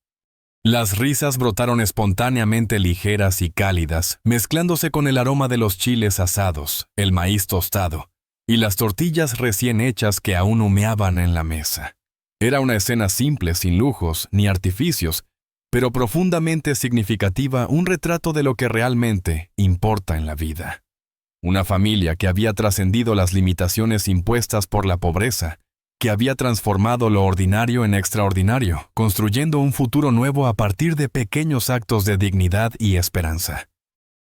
Speaker 1: Las risas brotaron espontáneamente, ligeras y cálidas, mezclándose con el aroma de los chiles asados, el maíz tostado y las tortillas recién hechas que aún humeaban en la mesa. Era una escena simple, sin lujos ni artificios, pero profundamente significativa, un retrato de lo que realmente importa en la vida. Una familia que había trascendido las limitaciones impuestas por la pobreza, que había transformado lo ordinario en extraordinario, construyendo un futuro nuevo a partir de pequeños actos de dignidad y esperanza.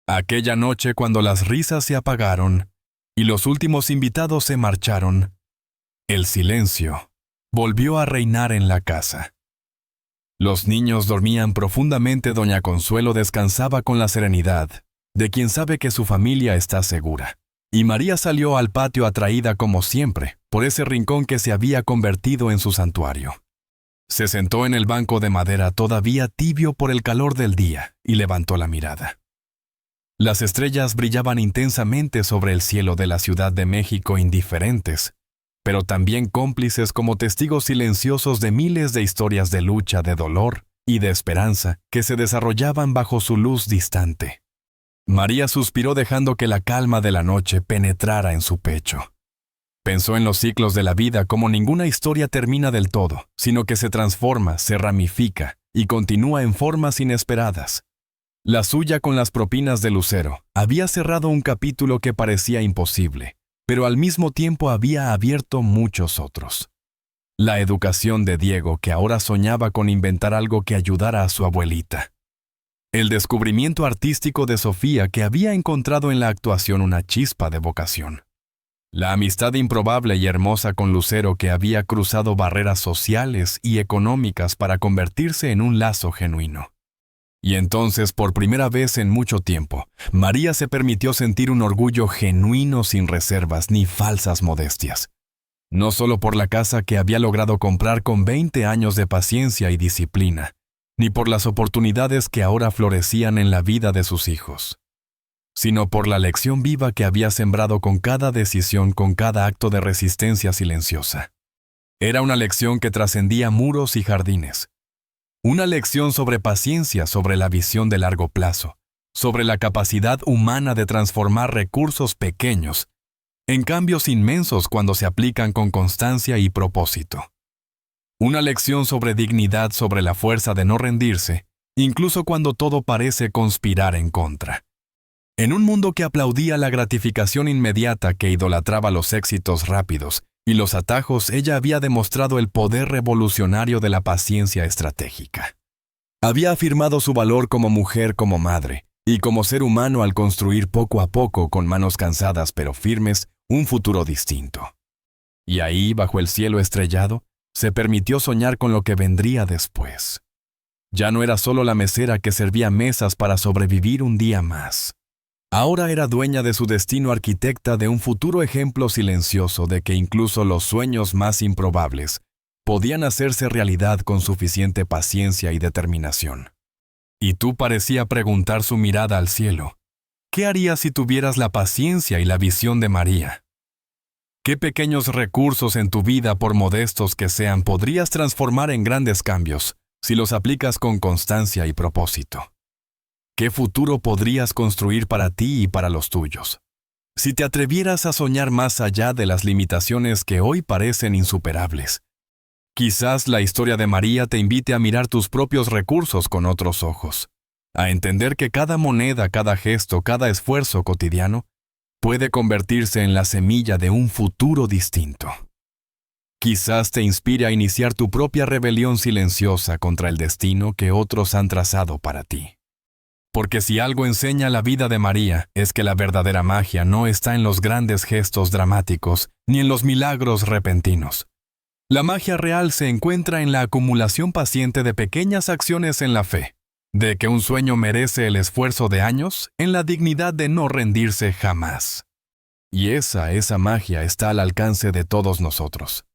Speaker 1: Aquella noche, cuando las risas se apagaron y los últimos invitados se marcharon, el silencio volvió a reinar en la casa. Los niños dormían profundamente. Doña Consuelo descansaba con la serenidad de quien sabe que su familia está segura. Y María salió al patio atraída como siempre por ese rincón que se había convertido en su santuario. Se sentó en el banco de madera todavía tibio por el calor del día y levantó la mirada. Las estrellas brillaban intensamente sobre el cielo de la Ciudad de México, indiferentes, pero también cómplices como testigos silenciosos de miles de historias de lucha, de dolor y de esperanza que se desarrollaban bajo su luz distante. María suspiró dejando que la calma de la noche penetrara en su pecho. Pensó en los ciclos de la vida como ninguna historia termina del todo, sino que se transforma, se ramifica y continúa en formas inesperadas. La suya con las propinas de Lucero había cerrado un capítulo que parecía imposible, pero al mismo tiempo había abierto muchos otros. La educación de Diego, que ahora soñaba con inventar algo que ayudara a su abuelita. El descubrimiento artístico de Sofía, que había encontrado en la actuación una chispa de vocación. La amistad improbable y hermosa con Lucero, que había cruzado barreras sociales y económicas para convertirse en un lazo genuino. Y entonces, por primera vez en mucho tiempo, María se permitió sentir un orgullo genuino sin reservas ni falsas modestias. No solo por la casa que había logrado comprar con 20 años de paciencia y disciplina, ni por las oportunidades que ahora florecían en la vida de sus hijos, sino por la lección viva que había sembrado con cada decisión, con cada acto de resistencia silenciosa. Era una lección que trascendía muros y jardines. Una lección sobre paciencia, sobre la visión de largo plazo, sobre la capacidad humana de transformar recursos pequeños en cambios inmensos cuando se aplican con constancia y propósito. Una lección sobre dignidad, sobre la fuerza de no rendirse, incluso cuando todo parece conspirar en contra. En un mundo que aplaudía la gratificación inmediata, que idolatraba los éxitos rápidos y los atajos, ella había demostrado el poder revolucionario de la paciencia estratégica. Había afirmado su valor como mujer, como madre, y como ser humano al construir poco a poco, con manos cansadas pero firmes, un futuro distinto. Y ahí, bajo el cielo estrellado, se permitió soñar con lo que vendría después. Ya no era solo la mesera que servía mesas para sobrevivir un día más. Ahora era dueña de su destino, arquitecta de un futuro ejemplo silencioso de que incluso los sueños más improbables podían hacerse realidad con suficiente paciencia y determinación. Y tú parecía preguntar su mirada al cielo. ¿Qué harías si tuvieras la paciencia y la visión de María? ¿Qué pequeños recursos en tu vida, por modestos que sean, podrías transformar en grandes cambios si los aplicas con constancia y propósito? ¿Qué futuro podrías construir para ti y para los tuyos? Si te atrevieras a soñar más allá de las limitaciones que hoy parecen insuperables. Quizás la historia de María te invite a mirar tus propios recursos con otros ojos, a entender que cada moneda, cada gesto, cada esfuerzo cotidiano puede convertirse en la semilla de un futuro distinto. Quizás te inspire a iniciar tu propia rebelión silenciosa contra el destino que otros han trazado para ti. Porque si algo enseña la vida de María, es que la verdadera magia no está en los grandes gestos dramáticos ni en los milagros repentinos. La magia real se encuentra en la acumulación paciente de pequeñas acciones en la fe, de que un sueño merece el esfuerzo de años, en la dignidad de no rendirse jamás. Y esa magia está al alcance de todos nosotros.